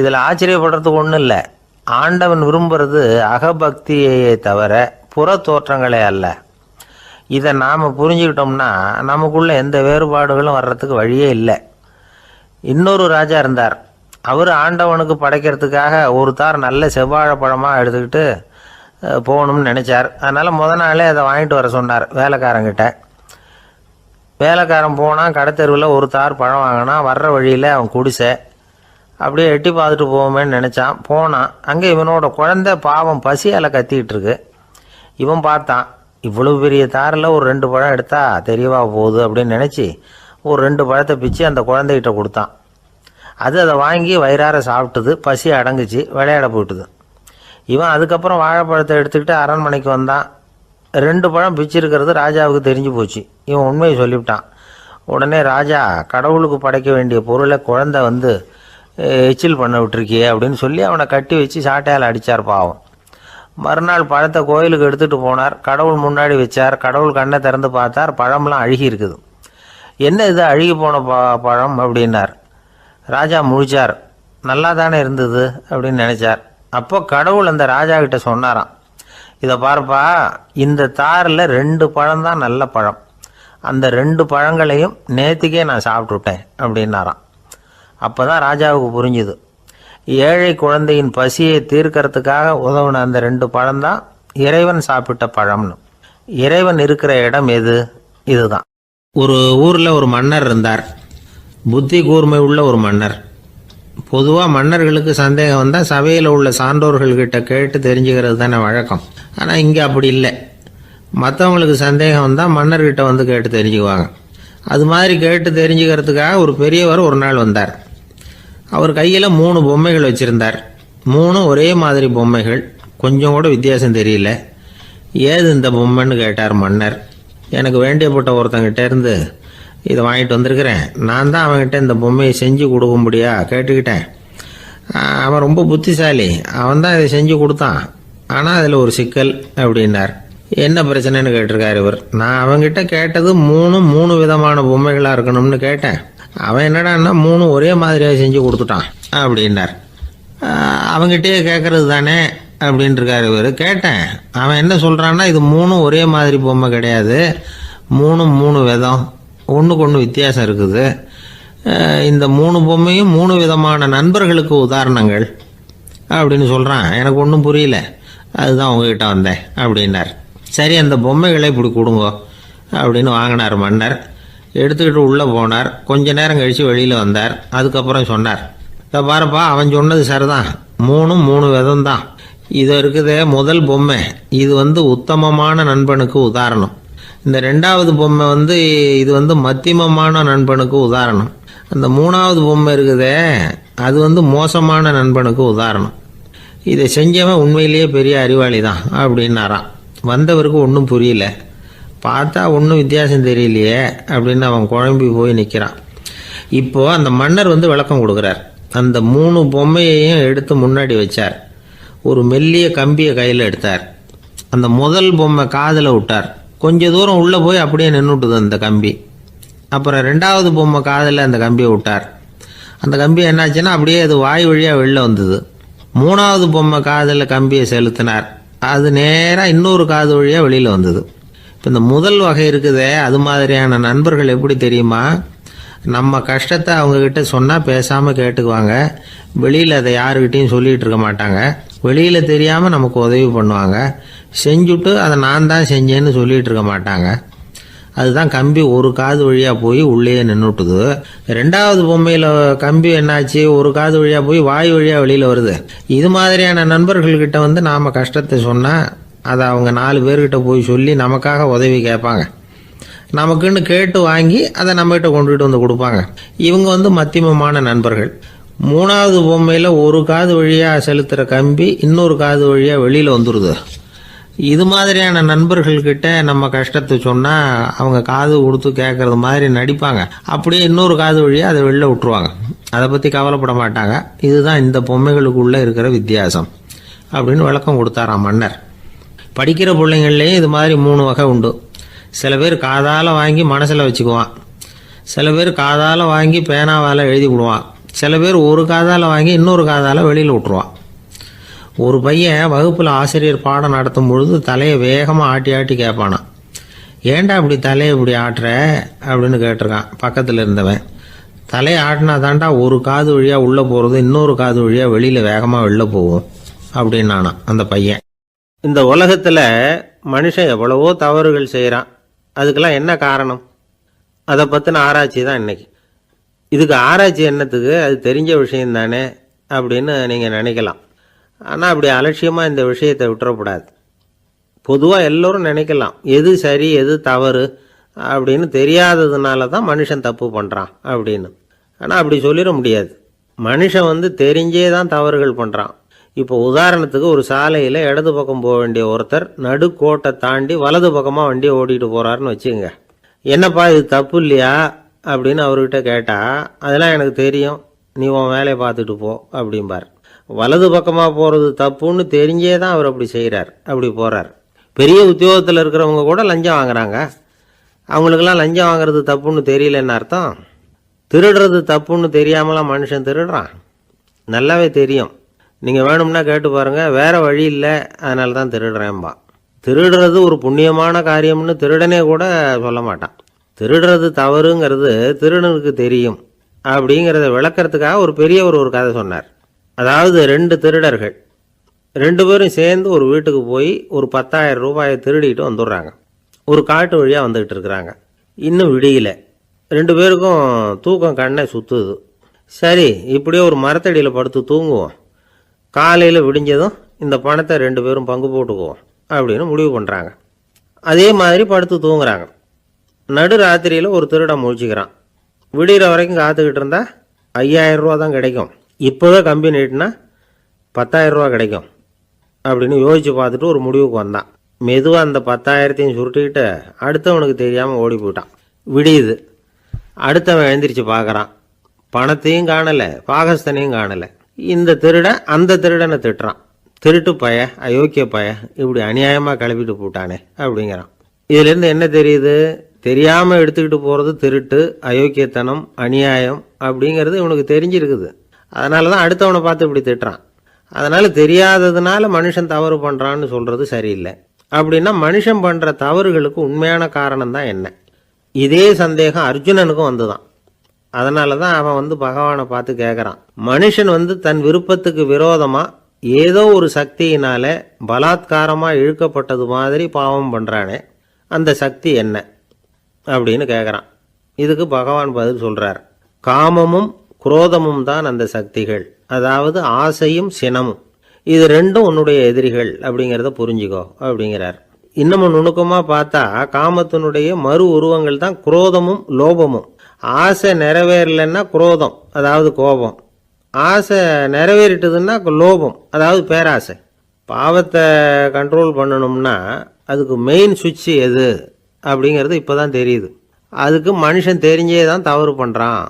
இதில் ஆச்சரியப்படுறதுக்கு ஒன்றும் இல்லை. ஆண்டவன் விரும்புறது அகபக்தியையே தவிர புற தோற்றங்களே அல்ல. இதை நாம் புரிஞ்சுக்கிட்டோம்னா நமக்குள்ள எந்த வேறுபாடுகளும் வர்றதுக்கு வழியே இல்லை. இன்னொரு ராஜா இருந்தார். அவர் ஆண்டவனுக்கு படைக்கிறதுக்காக ஒரு தார் நல்ல செவ்வாழைப்பழமாக எடுத்துக்கிட்டு போகணும்னு நினச்சார். அதனால் நாளே அதை வாங்கிட்டு வர சொன்னார் வேலைக்காரங்கிட்ட. வேலைக்காரன் போனால் கடைத்தெருவில் ஒரு தார் பழம் வாங்கினான். வர்ற வழியில் அவன் குடிசை அப்படியே எட்டி பார்த்துட்டு போவோமேன்னு நினச்சான். போனான். அங்கே இவனோட குழந்தை பாவம் பசியால் கத்திக்கிட்டு இருக்கு. இவன் பார்த்தான், இவ்வளவு பெரிய தாரில் ஒரு 2 பழம் எடுத்தா தெரியவா போகுது அப்படின்னு நினச்சி ஒரு 2 பழத்தை பிச்சு அந்த குழந்தைகிட்ட கொடுத்தான். அதை வாங்கி வயிறார சாப்பிட்டுது. பசி அடங்குச்சு, விளையாட போயிட்டுது. இவன் அதுக்கப்புறம் வாழைப்பழத்தை எடுத்துக்கிட்டு அரண்மனைக்கு வந்தான். 2 பழம் பிச்சிருக்கிறது ராஜாவுக்கு தெரிஞ்சு போச்சு. இவன் உண்மையை சொல்லிவிட்டான். உடனே ராஜா, கடவுளுக்கு படைக்க வேண்டிய பொருளை குழந்தை எச்சில் பண்ண விட்டுருக்கியே அப்படின்னு சொல்லி அவனை கட்டி வச்சு சாட்டையால் அடித்தார் பாவம். மறுநாள் பழத்தை கோயிலுக்கு எடுத்துகிட்டு போனார். கடவுள் முன்னாடி வச்சார். கடவுள் கண்ணை திறந்து பார்த்தார், பழம்லாம் அழுகி இருக்குது. என்ன இது அழுகி போன பழம் அப்படின்னார். ராஜா முழிச்சார். நல்லா தானே இருந்தது அப்படின்னு நினச்சார். அப்போ கடவுள் அந்த ராஜா கிட்ட சொன்னாராம், இதை பார்ப்பா, இந்த தாரில் 2 பழம் தான் நல்ல பழம், அந்த 2 பழங்களையும் நேற்றுக்கே நான் சாப்பிட்டுட்டேன் அப்படின்னாராம். அப்போ தான் ராஜாவுக்கு புரிஞ்சுது, ஏழை குழந்தையின் பசியை தீர்க்கறதுக்காக உதவுன அந்த 2 பழம்தான் இறைவன் சாப்பிட்ட பழம்னு. இறைவன் இருக்கிற இடம் எது? இதுதான். ஒரு ஊரில் ஒரு மன்னர் இருந்தார். புத்தி கூர்மை உள்ள ஒரு மன்னர். பொதுவாக மன்னர்களுக்கு சந்தேகம் வந்தால் சபையில் உள்ள சான்றோர்கள்கிட்ட கேட்டு தெரிஞ்சுக்கிறது தானே வழக்கம். ஆனால் இங்கே அப்படி இல்லை. மற்றவங்களுக்கு சந்தேகம் வந்தால் மன்னர்கிட்ட கேட்டு தெரிஞ்சுக்குவாங்க. அது மாதிரி கேட்டு தெரிஞ்சுக்கிறதுக்காக ஒரு பெரியவர் ஒரு நாள் வந்தார். அவர் கையில் 3 பொம்மைகள் வச்சுருந்தார். 3 ஒரே மாதிரி பொம்மைகள், கொஞ்சம் கூட வித்தியாசம் தெரியல. ஏது இந்த பொம்மைன்னு கேட்டார் மன்னர். எனக்கு வேண்டியப்பட்ட ஒருத்தங்கிட்ட இருந்து இதை வாங்கிட்டு வந்திருக்கிறேன். நான் தான் அவன்கிட்ட இந்த பொம்மையை செஞ்சு கொடுக்கும்படியா கேட்டுக்கிட்டேன். அவன் ரொம்ப புத்திசாலி, அவன் தான் இதை செஞ்சு கொடுத்தான். ஆனால் அதில் ஒரு சிக்கல் அப்படின்னார். என்ன பிரச்சனைன்னு கேட்டிருக்காரு இவர். நான் அவன்கிட்ட கேட்டது 3 விதமான பொம்மைகளாக இருக்கணும்னு கேட்டேன். அவன் என்னடான்னா 3 ஒரே மாதிரியாக செஞ்சு கொடுத்துட்டான் அப்படின்னார். அவங்ககிட்டயே கேட்கறது தானே அப்படின்னு இருக்காரு இவர். கேட்டேன், அவன் என்ன சொல்கிறான்னா, இது மூணும் ஒரே மாதிரி பொம்மை கிடையாது, மூணும் மூணு விதம், ஒன்றுக்கு ஒன்று வித்தியாசம் இருக்குது. இந்த மூணு பொம்மையும் மூணு விதமான நண்பர்களுக்கு உதாரணங்கள் அப்படின்னு சொல்கிறான். எனக்கு ஒன்றும் புரியல, அதுதான் உங்ககிட்ட வந்தேன் அப்படின்னார். சரி, அந்த பொம்மைகளை இப்படி கொடுங்க அப்படின்னு வாங்கினார் மன்னர். எடுத்துக்கிட்டு உள்ளே போனார். கொஞ்ச நேரம் கழித்து வெளியில் வந்தார். அதுக்கப்புறம் சொன்னார், இதை பாருப்பா, அவன் சொன்னது சரிதான், மூணும் மூணு விதம் தான். இது இருக்குதே முதல் பொம்மை, இது உத்தமமான நண்பனுக்கு உதாரணம். இந்த ரெண்டாவது பொம்மை இது மத்தியமமான நண்பனுக்கு உதாரணம். அந்த மூணாவது பொம்மை இருக்குதே அது மோசமான நண்பனுக்கு உதாரணம். இதை செஞ்சவன் உண்மையிலேயே பெரிய அறிவாளி தான் அப்படின்னாராம். வந்தவருக்கு ஒன்றும் புரியல. பார்த்தா ஒன்றும் வித்தியாசம் தெரியலையே அப்படின்னு அவன் குழம்பி போய் நிற்கிறான். இப்போது அந்த மன்னர் விளக்கம் கொடுக்குறார். அந்த மூணு பொம்மையையும் எடுத்து முன்னாடி வச்சார். ஒரு மெல்லிய கம்பியை கையில் எடுத்தார். அந்த முதல் பொம்மை காதில் விட்டார். கொஞ்ச தூரம் உள்ளே போய் அப்படியே நின்றுட்டுது அந்த கம்பி. அப்புறம் ரெண்டாவது பொம்மை காதில் அந்த கம்பியை விட்டார். அந்த கம்பி என்னாச்சுன்னா அப்படியே அது வாய் வழியாக வெளில வந்தது. மூணாவது பொம்மை காதில் கம்பியை செலுத்தினார். அது நேராக இன்னொரு காது வழியாக வெளியில் வந்தது. இப்போ இந்த முதல் வகை இருக்குதே, அது மாதிரியான நண்பர்கள் எப்படி தெரியுமா? நம்ம கஷ்டத்தை அவங்கக்கிட்ட சொன்னால் பேசாமல் கேட்டுக்குவாங்க. வெளியில் அதை யாருக்கிட்டையும் சொல்லிகிட்டு இருக்க மாட்டாங்க. வெளியில் தெரியாமல் நமக்கு உதவி பண்ணுவாங்க. செஞ்சுட்டு அதை நான் தான் செஞ்சேன்னு சொல்லிகிட்டு இருக்க மாட்டாங்க. அதுதான் கம்பி ஒரு காது வழியாக போய் உள்ளே நின்றுட்டுது. ரெண்டாவது பொம்மையில் கம்பி என்னாச்சு, ஒரு காது வழியாக போய் வாய் வழியாக வெளியில் வருது. இது மாதிரியான நண்பர்கள்கிட்ட நாம் கஷ்டத்தை சொன்னால் அதை அவங்க 4 பேர்கிட்ட போய் சொல்லி நமக்காக உதவி கேட்பாங்க. நமக்குன்னு கேட்டு வாங்கி அதை நம்மகிட்ட கொண்டுகிட்டு கொடுப்பாங்க. இவங்க மத்தியமமான நண்பர்கள். மூணாவது பொம்மையில் ஒரு காது வழியாக செலுத்துகிற கம்பி இன்னொரு காது வழியாக வெளியில் வந்துடுது. இது மாதிரியான நண்பர்கள்கிட்ட நம்ம கஷ்டத்தை சொன்னால் அவங்க காது கொடுத்து கேட்குறது மாதிரி நடிப்பாங்க. அப்படியே இன்னொரு காது வழியாக அதை வெளில விட்டுருவாங்க. அதை பற்றி கவலைப்பட மாட்டாங்க. இதுதான் இந்த பொம்மைகளுக்குள்ளே இருக்கிற வித்தியாசம் அப்படின்னு விளக்கம் கொடுத்தாராம் மன்னர். படிக்கிற பிள்ளைங்கள்லேயும் இது மாதிரி 3 வகை உண்டு. சில பேர் காதால் வாங்கி மனசில் வச்சுக்குவான். சில பேர் காதால் வாங்கி பேனாவால் எழுதி விடுவான். சில பேர் ஒரு காதால் வாங்கி இன்னொரு காதால் வெளியில் விட்டுருவான். ஒரு பையன் வகுப்பில் ஆசிரியர் பாடம் நடத்தும் பொழுது தலையை வேகமாக ஆட்டி ஆட்டி கேட்பானான். ஏன்டா இப்படி தலையை இப்படி ஆட்டுற அப்படின்னு கேட்டிருக்கான் பக்கத்தில் இருந்தவன். தலையை ஆட்டினா தாண்டா ஒரு காது வழியாக உள்ளே போகிறது, இன்னொரு காது வழியாக வெளியில் வேகமாக வெளில போகும் அப்படின்னானா அந்த பையன். இந்த உலகத்தில் மனுஷன் எவ்வளவோ தவறுகள் செய்கிறான். அதுக்கெல்லாம் என்ன காரணம்? அதை பற்றின ஆராய்ச்சி தான் இன்றைக்கி. இதுக்கு ஆராய்ச்சி என்னத்துக்கு, அது தெரிஞ்ச விஷயம் தானே அப்படின்னு நீங்கள் நினைக்கலாம். ஆனால் அப்படி அலட்சியமாக இந்த விஷயத்தை விட்டுறக்கூடாது. பொதுவாக எல்லோரும் நினைக்கலாம் எது சரி எது தவறு அப்படின்னு தெரியாததுனால தான் மனுஷன் தப்பு பண்ணுறான் அப்படின்னு. ஆனால் அப்படி சொல்லிட முடியாது. மனுஷன் தெரிஞ்சே தான் தவறுகள் பண்ணுறான். இப்போ உதாரணத்துக்கு ஒரு சாலையில் இடது பக்கம் போக வேண்டிய ஒருத்தர் நடுக்கோட்டை தாண்டி வலது பக்கமாக வண்டியை ஓட்டிகிட்டு போகிறாருன்னு வச்சுக்கோங்க. என்னப்பா இது தப்பு இல்லையா அப்படின்னு அவர்கிட்ட கேட்டால், அதெல்லாம் எனக்கு தெரியும், நீ உன் வேலையை பார்த்துட்டு போ அப்படிம்பார். வலது பக்கமாக போகிறது தப்புன்னு தெரிஞ்சே தான் அவர் அப்படி செய்கிறார், அப்படி போகிறார். பெரிய உத்தியோகத்தில் இருக்கிறவங்க கூட லஞ்சம் வாங்குறாங்க. அவங்களுக்கெல்லாம் லஞ்சம் வாங்குறது தப்புன்னு தெரியலன்னு அர்த்தம். திருடுறது தப்புன்னு தெரியாமலாம் மனுஷன் திருடுறான். நல்லாவே தெரியும். நீங்கள் வேணும்னா கேட்டு பாருங்கள், வேறு வழி இல்லை அதனால தான் திருடுறேன்பா. திருடுறது ஒரு புண்ணியமான காரியம்னு திருடனே கூட சொல்ல மாட்டான். திருடுறது தவறுங்கிறது திருடனுக்கு தெரியும் அப்படிங்கிறத விளக்கிறதுக்காக ஒரு பெரியவர் ஒரு கதை சொன்னார். அதாவது 2 திருடர்கள் 2 பேரும் சேர்ந்து ஒரு வீட்டுக்கு போய் ஒரு 10,000 ரூபாயை திருடிட்டு வந்துடுறாங்க. ஒரு காட்டு வழியாக வந்துக்கிட்டு இருக்கிறாங்க. இன்னும் விடியல. 2 பேருக்கும் தூக்கம் கண்ணை சுற்றுது. சரி, இப்படியே ஒரு மரத்தடியில் படுத்து தூங்குவோம், காலையில் விடிஞ்சதும் இந்த பணத்தை 2 பேரும் பங்கு போட்டுக்குவோம் அப்படின்னு முடிவு பண்ணுறாங்க. அதே மாதிரி படுத்து தூங்குறாங்க. நடு ராத்திரியில் ஒரு திருடன் முழிச்சிக்கிறான். விடிகிற வரைக்கும் காத்துக்கிட்டு இருந்தால் 5,000 ரூபா தான் கிடைக்கும், இப்போவே கம்பி நீட்டினா 10,000 ரூபா கிடைக்கும் அப்படின்னு யோசித்து பார்த்துட்டு ஒரு முடிவுக்கு வந்தான். மெதுவாக அந்த 10,000த்தையும் சுருட்டிக்கிட்டு அடுத்தவனுக்கு தெரியாமல் ஓடி போயிட்டான். விடியுது. அடுத்தவன் எழுந்திரிச்சு பார்க்குறான். பணத்தையும் காணலை, பாகஸ்தனையும் காணலை. இந்த திருடன் அந்த திருடனை திட்டுறான். திருட்டு பய, அயோக்கிய பய, இப்படி அநியாயமாக கிளப்பிட்டு போட்டானே அப்படிங்கிறான். இதுலேருந்து என்ன தெரியுது? தெரியாமல் எடுத்துக்கிட்டு போகிறது திருட்டு, அயோக்கியத்தனம், அநியாயம் அப்படிங்கிறது இவனுக்கு தெரிஞ்சிருக்குது. அதனால தான் அடுத்தவனை பார்த்து இப்படி திட்டுறான். அதனால் தெரியாததுனால மனுஷன் தவறு பண்ணுறான்னு சொல்கிறது சரியில்லை. அப்படின்னா மனுஷன் பண்ணுற தவறுகளுக்கு உண்மையான காரணம் தான் என்ன? இதே சந்தேகம் அர்ஜுனனுக்கும் வந்துதான். அதனால தான் அவன் பகவானை பார்த்து கேட்குறான், மனுஷன் தன் விருப்பத்துக்கு விரோதமாக ஏதோ ஒரு சக்தியினால பலாத்காரமாக இழுக்கப்பட்டது மாதிரி பாவம் பண்ணுறானே, அந்த சக்தி என்ன அப்படின்னு கேட்குறான். இதுக்கு பகவான் பதில் சொல்கிறார், காமமும் குரோதமும் தான் அந்த சக்திகள், அதாவது ஆசையும் சினமும். இது ரெண்டும் உன்னுடைய எதிரிகள் அப்படிங்கிறத புரிஞ்சுக்கோ அப்படிங்கிறார். இன்னமும் நுணுக்கமாக பார்த்தா காமத்தினுடைய மறு உருவங்கள் தான் குரோதமும் லோபமும். ஆசை நிறைவேறலைன்னா குரோதம், அதாவது கோபம். ஆசை நிறைவேறிட்டதுன்னா லோபம், அதாவது பேராசை. பாவத்தை கண்ட்ரோல் பண்ணணும்னா அதுக்கு மெயின் சுவிட்ச் எது அப்படிங்கிறது இப்போ தான் தெரியுது. அதுக்கு மனுஷன் தெரிஞ்சே தான் தவறு பண்ணுறான்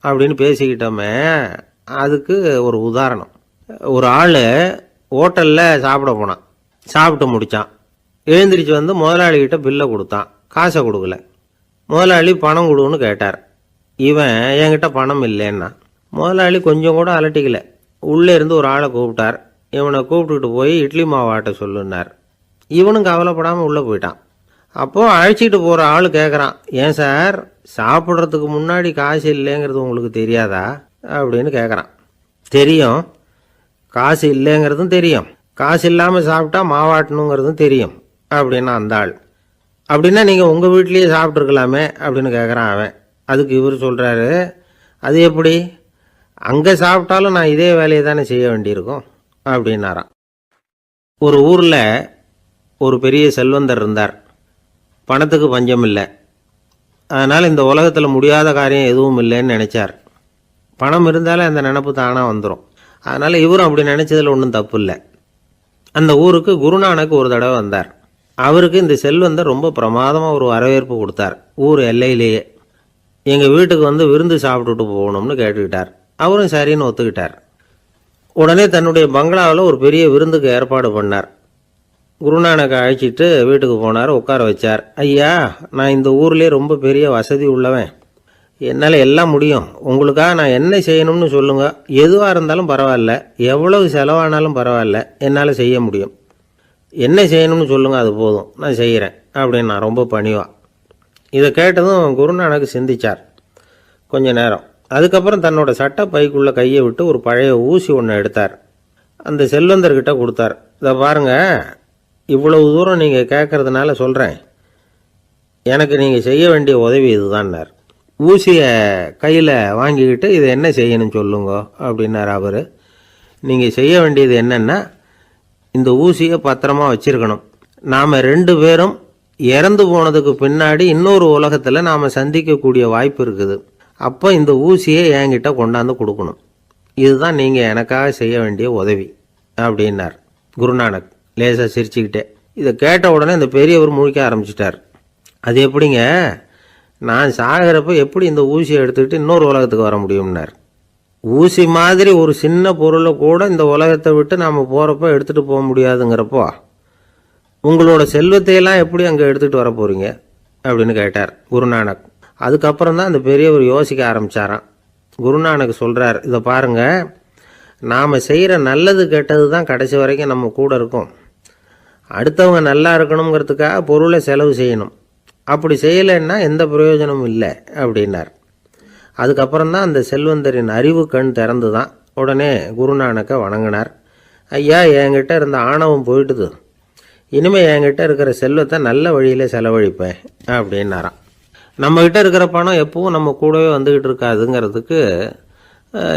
அப்படின்னு பேசிக்கிட்டோமே. அதுக்கு ஒரு உதாரணம், ஒரு ஆள் ஹோட்டலில் சாப்பிட போனான், சாப்பிட்டு முடித்தான், எழுந்திரிச்சு முதலாளிகிட்ட பில்லை கொடுத்தான், காசை கொடுக்கல. முதலாளி பணம் கொடுன்னு கேட்டார். இவன் என்கிட்ட பணம் இல்லைன்னா. முதலாளி கொஞ்சம் கூட அலட்டிக்கல, உள்ளே இருந்து ஒரு ஆளை கூப்பிட்டார். இவனை கூப்பிட்டுக்கிட்டு போய் இட்லி மாவு ஆட்ட சொல்லுன்னார். இவனும் கவலைப்படாமல் உள்ளே போயிட்டான். அப்போது அழைச்சிட்டு போகிற ஆள் கேட்குறான், ஏன் சார் சாப்பிட்றதுக்கு முன்னாடி காசு இல்லைங்கிறது உங்களுக்கு தெரியாதா அப்படின்னு கேட்குறான். தெரியும், காசு இல்லைங்கிறதும் தெரியும், காசு இல்லாமல் சாப்பிட்டா மாவாட்டணுங்கிறதும் தெரியும் அப்படின்னா அந்த ஆள். அப்படின்னா நீங்கள் உங்கள் வீட்லேயே சாப்பிட்ருக்கலாமே அப்படின்னு கேட்குறான் அவன். அதுக்கு இவர் சொல்கிறாரு, அது எப்படி, அங்கே சாப்பிட்டாலும் நான் இதே வேலையை தானே செய்ய வேண்டியிருக்கும் அப்படின்னாராம். ஒரு ஊரில் ஒரு பெரிய செல்வந்தர் இருந்தார். பணத்துக்கு பஞ்சம் இல்லை. அதனால் இந்த உலகத்தில் முடியாத காரியம் எதுவும் இல்லைன்னு நினச்சார். பணம் இருந்தாலே அந்த நினப்பு தானாக வந்துடும். அதனால் இவரும் அப்படி நினச்சதில் ஒன்றும் தப்பு இல்லை. அந்த ஊருக்கு குருநானக் ஒரு தடவை வந்தார். அவருக்கு இந்த செல்வந்தர் ரொம்ப பிரமாதமாக ஒரு வரவேற்பு கொடுத்தார். ஊர் எல்லையிலேயே எங்கள் வீட்டுக்கு விருந்து சாப்பிட்டுட்டு போகணும்னு கேட்டுக்கிட்டார். அவரும் சரின்னு ஒத்துக்கிட்டார். உடனே தன்னுடைய பங்களாவில் ஒரு பெரிய விருந்துக்கு ஏற்பாடு பண்ணார். குருநானக்கை அழைச்சிட்டு வீட்டுக்கு போனார், உட்கார வச்சார். ஐயா, நான் இந்த ஊர்லேயே ரொம்ப பெரிய வசதி உள்ளவன், என்னால் எல்லாம் முடியும், உங்களுக்காக நான் என்ன செய்யணும்னு சொல்லுங்கள், எதுவாக இருந்தாலும் பரவாயில்ல, எவ்வளவு செலவானாலும் பரவாயில்ல, என்னால் செய்ய முடியும், என்ன செய்யணும்னு சொல்லுங்கள், அது போதும், நான் செய்கிறேன் அப்படின்னு நான் ரொம்ப பணிவா. இதை கேட்டதும் குருநானக் சிந்திச்சார் கொஞ்ச நேரம். அதுக்கப்புறம் தன்னோட சட்டை பைக்குள்ளே கையை விட்டு ஒரு பழைய ஊசி ஒன்று எடுத்தார். அந்த செல்வந்தர்கிட்ட கொடுத்தார். இதை பாருங்கள், இவ்வளவு தூரம் நீங்கள் கேட்கறதுனால சொல்கிறேன், எனக்கு நீங்கள் செய்ய வேண்டிய உதவி இதுதான்னார். ஊசியை கையில் வாங்கிக்கிட்டு இதை என்ன செய்யணும்னு சொல்லுங்க அப்படின்னார் அவர். நீங்கள் செய்ய வேண்டியது என்னென்னா, இந்த ஊசியை பத்திரமா வச்சிருக்கணும். நாம் 2 பேரும் இறந்து போனதுக்கு பின்னாடி இன்னொரு உலகத்தில் நாம் சந்திக்கக்கூடிய வாய்ப்பு இருக்குது. அப்போ இந்த ஊசியை என்கிட்ட கொண்டாந்து கொடுக்கணும். இதுதான் நீங்கள் எனக்காக செய்ய வேண்டிய உதவி அப்படின்னார் குருநானக் லேசாக சிரிச்சுக்கிட்டே. இதை கேட்ட உடனே இந்த பெரியவர் முழிக்க ஆரம்பிச்சிட்டார். அது எப்படிங்க, நான் சாகிறப்ப எப்படி இந்த ஊசியை எடுத்துக்கிட்டு இன்னொரு உலகத்துக்கு வர முடியும்னார். ஊசி மாதிரி ஒரு சின்ன பொருளை கூட இந்த உலகத்தை விட்டு நாம் போகிறப்ப எடுத்துகிட்டு போக முடியாதுங்கிறப்போ உங்களோட செல்வத்தையெல்லாம் எப்படி அங்கே எடுத்துகிட்டு வர போகிறீங்க அப்படின்னு கேட்டார் குருநானக். அதுக்கப்புறம் தான் அந்த பெரியவர் யோசிக்க ஆரம்பித்தாராம். குருநானக் சொல்கிறார், இதை பாருங்கள், நாம் செய்கிற நல்லது கெட்டது தான் கடைசி வரைக்கும் நம்ம கூட இருக்கும். அடுத்தவங்க நல்லா இருக்கணுங்கிறதுக்காக பொருளை செலவு செய்யணும், அப்படி செய்யலைன்னா எந்த பிரயோஜனமும் இல்லை அப்படின்னார். அதுக்கப்புறம் தான் அந்த செல்வந்தரின் அறிவு கண் திறந்து தான். உடனே குருநானக்கை வணங்கினார். ஐயா, என்கிட்ட இருந்த ஆணவம் போயிட்டுது, இனிமேல் என்கிட்ட இருக்கிற செல்வத்தை நல்ல வழியில் செலவழிப்பேன் அப்படின்னாராம். நம்மக்கிட்ட இருக்கிற பணம் எப்பவும் நம்ம கூடவே வந்துக்கிட்டு இருக்காதுங்கிறதுக்கு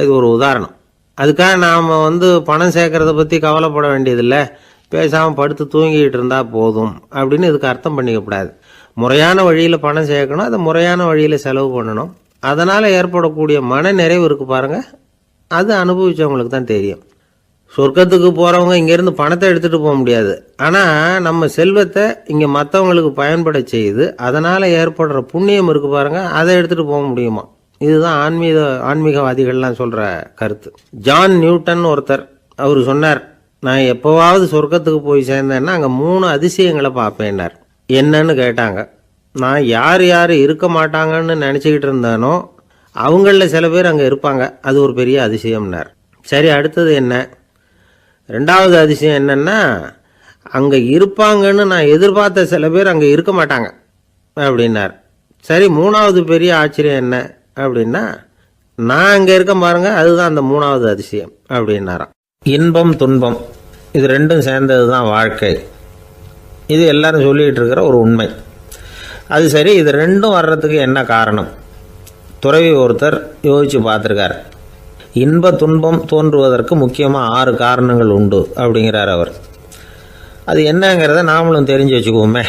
இது ஒரு உதாரணம். அதுக்காக நாம் பணம் சேர்க்கறத பற்றி கவலைப்பட வேண்டியதில்லை, பேசாமல் படுத்து தூங்கிக்கிட்டு இருந்தால் போதும் அப்படின்னு இதுக்கு அர்த்தம் பண்ணிக்கக்கூடாது. முறையான வழியில் பணம் சேர்க்கணும், அதை முறையான வழியில் செலவு பண்ணணும். அதனால் ஏற்படக்கூடிய மன நிறைவு இருக்குது பாருங்கள், அது அனுபவித்தவங்களுக்கு தான் தெரியும். சொர்க்கத்துக்கு போகிறவங்க இங்கேருந்து பணத்தை எடுத்துகிட்டு போக முடியாது, ஆனால் நம்ம செல்வத்தை இங்கே மற்றவங்களுக்கு பயன்பட செய்யுது, அதனால் ஏற்படுற புண்ணியம் இருக்குது பாருங்கள், அதை எடுத்துகிட்டு போக முடியுமா. இதுதான் ஆன்மீகவாதிகள்லாம் சொல்கிற கருத்து. ஜான் நியூட்டன் ஒருத்தர், அவர் சொன்னார், நான் எப்போவாவது சொர்க்கத்துக்கு போய் சேர்ந்தேன்னா அங்கே 3 அதிசயங்களை பார்ப்பேன்னார். என்னன்னு கேட்டாங்க. நான் யார் யார் இருக்க மாட்டாங்கன்னு நினச்சிக்கிட்டு இருந்தானோ அவங்களில் சில பேர் அங்கே இருப்பாங்க, அது ஒரு பெரிய அதிசயம்னார். சரி, அடுத்தது என்ன? ரெண்டாவது அதிசயம் என்னென்னா, அங்கே இருப்பாங்கன்னு நான் எதிர்பார்த்த சில பேர் அங்கே இருக்க மாட்டாங்க அப்படின்னார். சரி, மூணாவது பெரிய ஆச்சரியம் என்ன அப்படின்னா, நான் அங்கே இருக்க பாருங்க, அதுதான் அந்த மூணாவது அதிசயம் அப்படின்னாராம். இன்பம் துன்பம் இது ரெண்டும் சேர்ந்தது தான் வாழ்க்கை. இது எல்லாரும் சொல்லிகிட்டு இருக்கிற ஒரு உண்மை. அது சரி, இது ரெண்டும் வர்றதுக்கு என்ன காரணம்? துறவி ஒருத்தர் யோசித்து பார்த்துருக்கார். இன்ப துன்பம் தோன்றுவதற்கு முக்கியமாக 6 காரணங்கள் உண்டு அப்படிங்கிறார் அவர். அது என்னங்கிறத நாமளும் தெரிஞ்சு வச்சுக்குவோமே.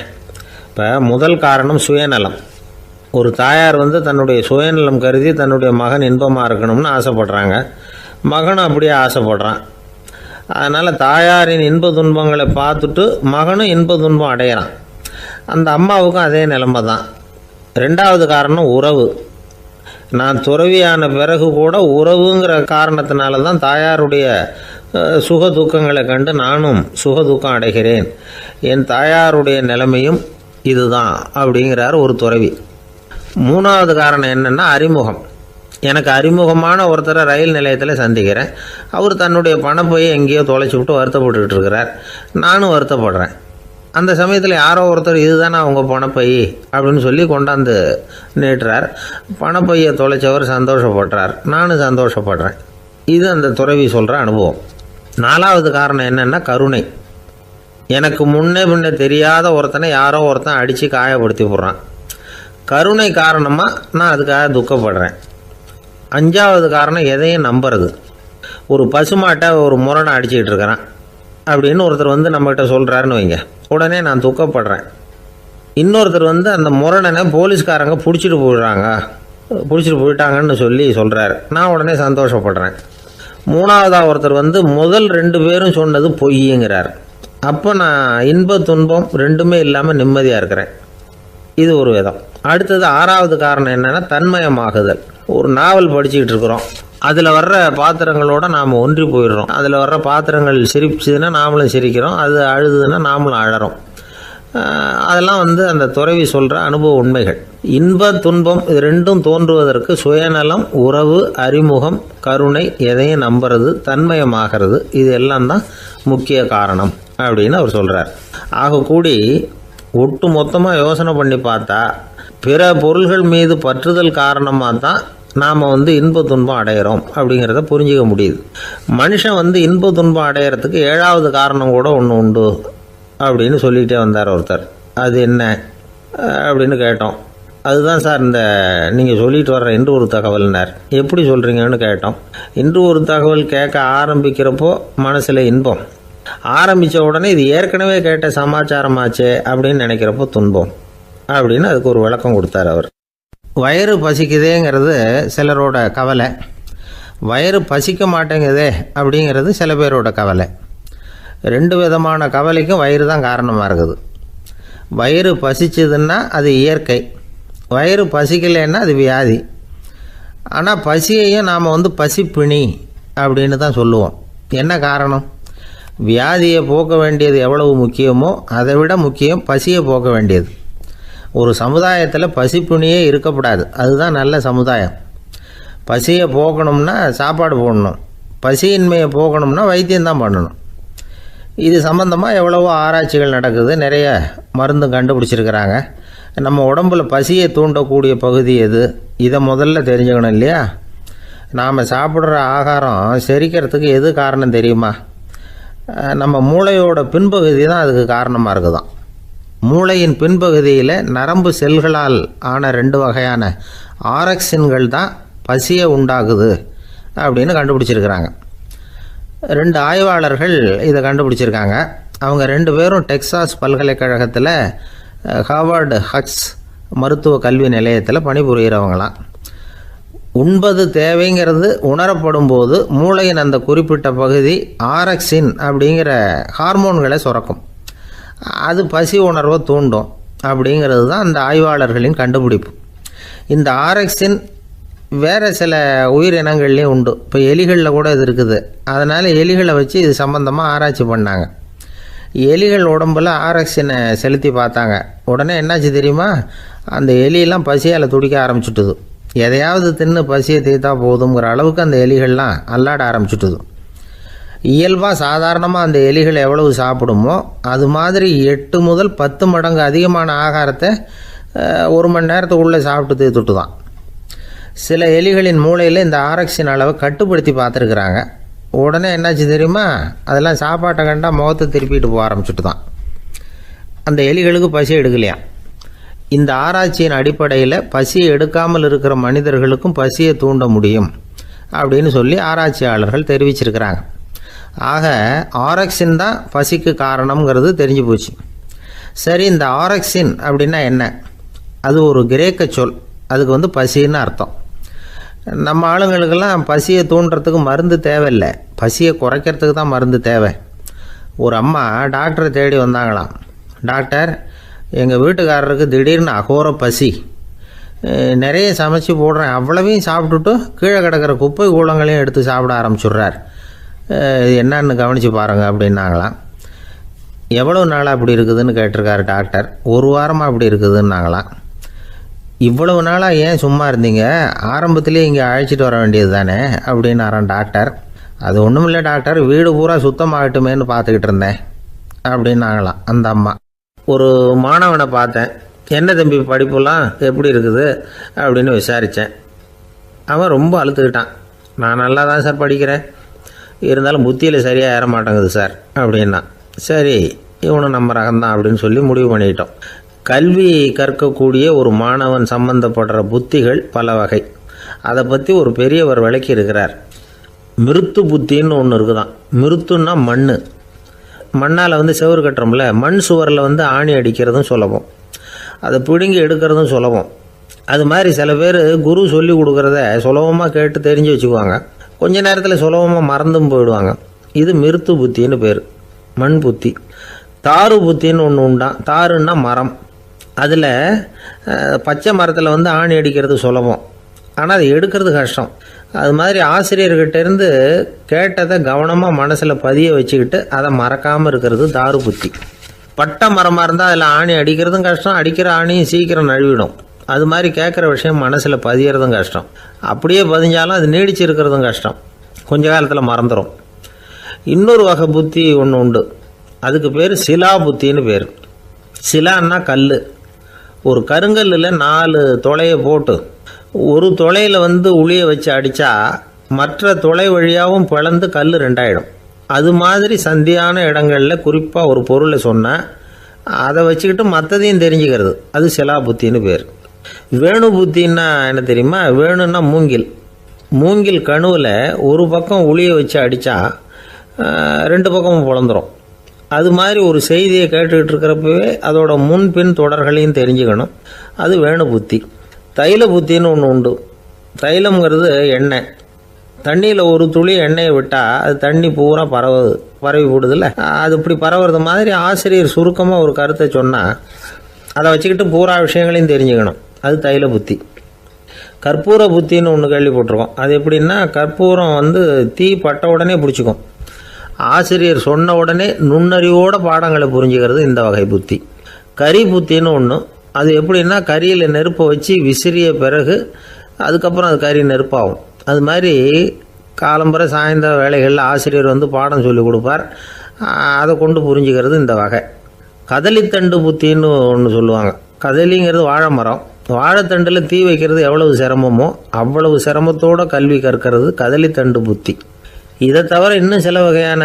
இப்போ முதல் காரணம் சுயநலம். ஒரு தாயார் தன்னுடைய சுயநலம் கருதி தன்னுடைய மகன் இன்பமாக இருக்கணும்னு ஆசைப்படுறாங்க. மகனும் அப்படியே ஆசைப்படுறான். அதனால் தாயாரின் இன்ப துன்பங்களை பார்த்துட்டு மகனும் இன்ப துன்பம் அடையிறான். அந்த அம்மாவுக்கும் அதே நிலைமை தான். ரெண்டாவது காரணம் உறவு. நான் துறவியான பிறகு கூட உறவுங்கிற காரணத்தினால தான் தாயாருடைய சுக துக்கங்களை கண்டு நானும் சுக துக்கம் அடைகிறேன். என் தாயாருடைய நிலைமையும் இதுதான் அப்படிங்கிறார் ஒரு துறவி. மூணாவது காரணம் என்னென்னா அறிமுகம். எனக்கு அறிமுகமான ஒருத்தரை ரயில் நிலையத்தில் சந்திக்கிறேன். அவர் தன்னுடைய பணப்பையை எங்கேயோ தொலைச்சி விட்டு வருத்தப்பட்டுக்கிட்டு இருக்கிறார். நானும் வருத்தப்படுறேன். அந்த சமயத்தில் யாரோ ஒருத்தர் இதுதானே அவங்க பணப்பை அப்படின்னு சொல்லி கொண்டாந்து நீட்டுறார். பணப்பையை தொலைச்சவர் சந்தோஷப்படுறார், நானும் சந்தோஷப்படுறேன். இது அந்த துறவி சொல்கிற அனுபவம். நாலாவது காரணம் என்னென்னா கருணை. எனக்கு முன்னே தெரியாத ஒருத்தனை யாரோ ஒருத்தன் அடித்து காயப்படுத்தி போடுறான். கருணை காரணமாக நான் அதுக்காக துக்கப்படுறேன். அஞ்சாவது காரணம் எதையும் நம்புறது. ஒரு பசுமாட்டை ஒரு முரணை அடிச்சுக்கிட்டு இருக்கிறான் அப்படின்னு ஒருத்தர் நம்மகிட்ட சொல்கிறாருன்னு வைங்க, உடனே நான் துக்கப்படுறேன். இன்னொருத்தர் அந்த முரணனை போலீஸ்காரங்க பிடிச்சிட்டு போயிட்டாங்கன்னு சொல்கிறாரு, நான் உடனே சந்தோஷப்படுறேன். மூணாவதாக ஒருத்தர் முதல் 2 பேரும் சொன்னது பொய்யுங்கிறார். அப்போ நான் இன்ப துன்பம் ரெண்டுமே இல்லாமல் நிம்மதியாக இருக்கிறேன். இது ஒரு விதம். அடுத்தது 6வது காரணம் என்னென்னா தன்மயமாகுதல். ஒரு நாவல் படிச்சுக்கிட்டு இருக்கிறோம், அதில் வர்ற பாத்திரங்களோட நாம் ஒன்றி போயிடுறோம். அதில் வர்ற பாத்திரங்கள் சிரிச்சுதுன்னா நாமளும் சிரிக்கிறோம், அது அழுதுன்னா நாமளும் அழறோம். அதெல்லாம் அந்த துறவி சொல்கிற அனுபவ உண்மைகள். இன்ப துன்பம் இது ரெண்டும் தோன்றுவதற்கு சுயநலம், உறவு, அறிமுகம், கருணை, எதையும் நம்புறது, தன்மயமாகிறது, இது எல்லாம் தான் முக்கிய காரணம் அப்படின்னு அவர் சொல்கிறார். ஆகக்கூடி ஒட்டு மொத்தமாக யோசனை பண்ணி பார்த்தா பிற பொருள்கள் மீது பற்றுதல் காரணமாக தான் நாம் இன்ப துன்பம் அடையிறோம் அப்படிங்கிறத புரிஞ்சிக்க முடியுது. மனுஷன் இன்ப துன்பம் அடையிறதுக்கு 7வது காரணம் கூட ஒன்று உண்டு அப்படின்னு சொல்லிகிட்டே வந்தார் ஒருத்தர். அது என்ன அப்படின்னு கேட்டோம். அதுதான் சார் இந்த நீங்கள் சொல்லிட்டு வர்ற இன்று ஒரு தகவல்னார். எப்படி சொல்கிறீங்கன்னு கேட்டோம். இன்று ஒரு தகவல் கேட்க ஆரம்பிக்கிறப்போ மனசில் இன்பம், ஆரம்பித்த உடனே இது ஏற்கனவே கேட்ட சமாச்சாரமாச்சே அப்படின்னு நினைக்கிறப்போ துன்பம் அப்படின்னு அதுக்கு ஒரு விளக்கம் கொடுத்தார் அவர். வயிறு பசிக்குதேங்கிறது சிலரோட கவலை, வயிறு பசிக்க மாட்டேங்குதே அப்படிங்கிறது சில பேரோட கவலை. 2 விதமான கவலைக்கும் வயிறு தான் காரணமாக இருக்குது. வயிறு பசிச்சதுன்னா அது இயற்கை, வயிறு பசிக்கலைன்னா அது வியாதி. ஆனால் பசியையும் நாம் பசிப்பிணி அப்படின்னு தான் சொல்லுவோம். என்ன காரணம்? வியாதியை போக்க வேண்டியது எவ்வளவு முக்கியமோ அதை விட முக்கியம் பசியை போக்க வேண்டியது. ஒரு சமுதாயத்தில் பசிப்புணியே இருக்கக்கூடாது, அதுதான் நல்ல சமுதாயம். பசியை போக்கணும்னா சாப்பாடு போடணும், பசியின்மையை போக்கணும்னா வைத்தியம்தான் பண்ணணும். இது சம்பந்தமாக எவ்வளவோ ஆராய்ச்சிகள் நடக்குது, நிறைய மருந்து கண்டுபிடிச்சிருக்கிறாங்க. நம்ம உடம்பில் பசியை தூண்டக்கூடிய பகுதி எது, இதை முதல்ல தெரிஞ்சுக்கணும் இல்லையா? நாம் சாப்பிட்ற ஆகாரம் செரிக்கிறதுக்கு எது காரணம் தெரியுமா? நம்ம மூளையோட பின்பகுதி தான் அதுக்கு காரணமாக இருக்குதாம். மூளையின் பின்பகுதியில் நரம்பு செல்களால் ஆன 2 வகையான ஆரக்சின்கள் தான் பசியை உண்டாக்குது அப்படின்னு கண்டுபிடிச்சிருக்கிறாங்க. 2 ஆய்வாளர்கள் இதை கண்டுபிடிச்சிருக்காங்க. அவங்க 2 பேரும் டெக்சாஸ் பல்கலைக்கழகத்தில் ஹார்வர்டு ஹக்ஸ் மருத்துவ கல்வி நிலையத்தில் பணிபுரிகிறவங்களாம். உண்பது தேவைங்கிறது உணரப்படும் போது மூளையின் அந்த குறிப்பிட்ட பகுதி ஆரக்சின் அப்படிங்கிற ஹார்மோன்களை சுரக்கும். அது பசி உணர்வை தூண்டும் அப்படிங்கிறது தான் அந்த ஆய்வாளர்களின் கண்டுபிடிப்பு. இந்த ஆரக்சின் வேறு சில உயிரினங்கள்லேயும் உண்டு. இப்போ எலிகளில் கூட இது இருக்குது. அதனால் எலிகளை வச்சு இது சம்மந்தமாக ஆராய்ச்சி பண்ணாங்க. எலிகள் உடம்பில் ஆரக்சினை செலுத்தி பார்த்தாங்க. உடனே என்னாச்சு தெரியுமா? அந்த எலியெல்லாம் பசியால் துடிக்க ஆரம்பிச்சுட்டுது. எதையாவது தின்னு பசியை தீர்த்தா போதுங்கிற அளவுக்கு அந்த எலிகள்லாம் அல்லாட ஆரம்பிச்சுட்டுது. இயல்பாக சாதாரணமாக அந்த எலிகள் எவ்வளவு சாப்பிடுமோ அது மாதிரி 8 முதல் 10 மடங்கு அதிகமான ஆகாரத்தை 1 மணி நேரத்துக்குள்ளே சாப்பிட்டு தீர்த்துட்டு தான். சில எலிகளின் மூளையில் இந்த ஆரக்சின் அளவை கட்டுப்படுத்தி பார்த்துருக்குறாங்க. உடனே என்னாச்சு தெரியுமா, அதெல்லாம் சாப்பாட்டை கண்டால் முகத்தை திருப்பிட்டு போக ஆரம்பிச்சுட்டு தான். அந்த எலிகளுக்கு பசி எடுக்கலையா. இந்த ஆராய்ச்சியின் அடிப்படையில் பசியை எடுக்காமல் இருக்கிற மனிதர்களுக்கும் பசியை தூண்ட முடியும் அப்படின்னு சொல்லி ஆராய்ச்சியாளர்கள் தெரிவிச்சிருக்கிறாங்க. ஆக ஆரக்சின் தான் பசிக்கு காரணம்ங்கிறது தெரிஞ்சு போச்சு. சரி, இந்த ஆரக்சின் அப்படின்னா என்ன? அது ஒரு கிரேக்க சொல். அதுக்கு பசின்னு அர்த்தம். நம்ம ஆளுங்களுக்கெல்லாம் பசியை தூண்டுறதுக்கு மருந்து தேவையில்லை, பசியை குறைக்கிறதுக்கு தான் மருந்து தேவை. ஒரு அம்மா டாக்டரை தேடி வந்தாங்களாம். டாக்டர், எங்கள் வீட்டுக்காரருக்கு திடீர்னு அகோர பசி, நிறைய சமைச்சு போடுறேன், அவ்வளவையும் சாப்பிட்டுட்டு கீழே கிடக்கிற குப்பை கூலங்களையும் எடுத்து சாப்பிட ஆரம்பிச்சுட்றார், என்னன்னு கவனித்து பாருங்கள் அப்படின்னாங்களாம். எவ்வளோ நாளாக அப்படி இருக்குதுன்னு கேட்டிருக்காரு டாக்டர். 1 வாரமாக அப்படி இருக்குதுன்னாங்களாம். இவ்வளவு நாளாக ஏன் சும்மா இருந்தீங்க, ஆரம்பத்திலே இங்கே அழைச்சிட்டு வர வேண்டியது தானே அப்படின்னாரான் டாக்டர். அது ஒன்றும் இல்லை டாக்டர், வீடு பூரா சுத்தமாகட்டுமேன்னு பார்த்துக்கிட்டு இருந்தேன் அப்படின்னாங்களாம் அந்த அம்மா. ஒரு மாணவனை பார்த்தேன், என்ன தம்பி படிப்புலாம் எப்படி இருக்குது அப்படின்னு விசாரித்தேன். அவன் ரொம்ப அழுத்துக்கிட்டான். நான் நல்லா தான் சார் படிக்கிறேன், இருந்தாலும் புத்தியில் சரியாக ஏற மாட்டேங்குது சார் அப்படின்னா. சரி, இவனும் நம்ம ரகம்தான் அப்படின்னு சொல்லி முடிவு பண்ணிக்கிட்டோம். கல்வி கற்கக்கூடிய ஒரு மாணவன் சம்பந்தப்படுற புத்திகள் பல வகை. அதை பற்றி ஒரு பெரியவர் விளக்கி இருக்கிறார். மிருத்து புத்தின்னு ஒன்று இருக்குதான். மிருத்துன்னா மண்ணால் செவுறு கட்டுறோம்ல, மண் சுவரில் ஆணி அடிக்கிறதும் சுலபம், அதை பிடுங்கி எடுக்கிறதும் சுலபம். அது மாதிரி சில பேர் குரு சொல்லி கொடுக்குறத சுலபமாக கேட்டு தெரிஞ்சு வச்சுக்குவாங்க, கொஞ்ச நேரத்தில் சுலபமாக மறந்தும் போயிடுவாங்க. இது மிருத்து புத்தின்னு பேர், மண் புத்தி. தாரு புத்தின்னு ஒன்று உண்டான். தாருன்னா மரம். அதில் பச்சை மரத்தில் ஆணி அடிக்கிறது சுலபம், ஆனால் அதை எடுக்கிறது கஷ்டம். அது மாதிரி ஆசிரியர்கிட்டேருந்து கேட்டதை கவனமாக மனசில் பதிய வச்சுக்கிட்டு அதை மறக்காமல் இருக்கிறது தாரு புத்தி. பட்டை மரமாக இருந்தால் அதில் ஆணி அடிக்கிறதும் கஷ்டம், அடிக்கிற ஆணியும் சீக்கிரம் நழுவிடும். அது மாதிரி கேட்குற விஷயம் மனசில் பதியறதும் கஷ்டம், அப்படியே பதிஞ்சாலும் அது நீடிச்சு இருக்கிறதும் கஷ்டம், கொஞ்ச காலத்தில் மறந்துடும். இன்னொரு வகை புத்தி ஒன்று உண்டு, அதுக்கு பேர் சிலா புத்தின்னு பேர். சிலான்னா கல். ஒரு கருங்கல்லில் 4 துளையை போட்டு ஒரு துளையில் உளியை வச்சு அடித்தா மற்ற துளை வழியாகவும் பிளந்து கல் 2ஆயிடும். அது மாதிரி சந்தியான இடங்களில் குறிப்பாக ஒரு பொருளை சொன்னால் அதை வச்சுக்கிட்டு மற்றதையும் தெரிஞ்சுக்கிறது, அது சிலா புத்தின்னு பேர். வேணு புத்தின்னா என்ன தெரியுமா? வேணுன்னா மூங்கில் கணுவில் ஒரு பக்கம் உளியை வச்சு அடித்தா 2 பக்கமும் பிளந்துடும். அது மாதிரி ஒரு செய்தியை கேட்டுக்கிட்டு இருக்கிறப்பவே அதோட முன்பின் தொடர்களையும் தெரிஞ்சுக்கணும், அது வேணு புத்தி. தைல புத்தின்னு ஒன்று உண்டு. தைலம்ங்கிறது எண்ணெய். தண்ணியில் ஒரு துளி எண்ணெயை விட்டால் அது தண்ணி பூரா பரவி போடுதில்ல, அது இப்படி பரவுறது மாதிரி ஆசிரியர் சுருக்கமாக ஒரு கருத்தை சொன்னால் அதை வச்சுக்கிட்டு பூரா விஷயங்களையும் தெரிஞ்சுக்கணும், அது தைல புத்தி. கற்பூர புத்தின்னு ஒன்று கேள்விப்பட்டிருக்கோம். அது எப்படின்னா, கற்பூரம் தீ பட்ட உடனே பிடிச்சிக்கும். ஆசிரியர் சொன்ன உடனே நுண்ணறிவோட பாடங்களை புரிஞ்சுக்கிறது இந்த வகை புத்தி. கரி புத்தின்னு ஒன்று. அது எப்படின்னா, கரியில் நெருப்பை வச்சு விசிறிய பிறகு அதுக்கப்புறம் அது கறி நெருப்பாகும். அது மாதிரி காலம்பரை சாயந்தர வேலைகளில் ஆசிரியர் பாடம் சொல்லி கொடுப்பார், அதை கொண்டு புரிஞ்சுக்கிறது இந்த வகை. கதலித்தண்டு புத்தின்னு ஒன்று சொல்லுவாங்க. கதலிங்கிறது வாழை மரம். வாழைத்தண்டில் தீ வைக்கிறது எவ்வளவு சிரமமோ அவ்வளவு சிரமத்தோடு கல்வி கற்கிறது கதலித்தண்டு புத்தி. இதை தவிர இன்னும் சில வகையான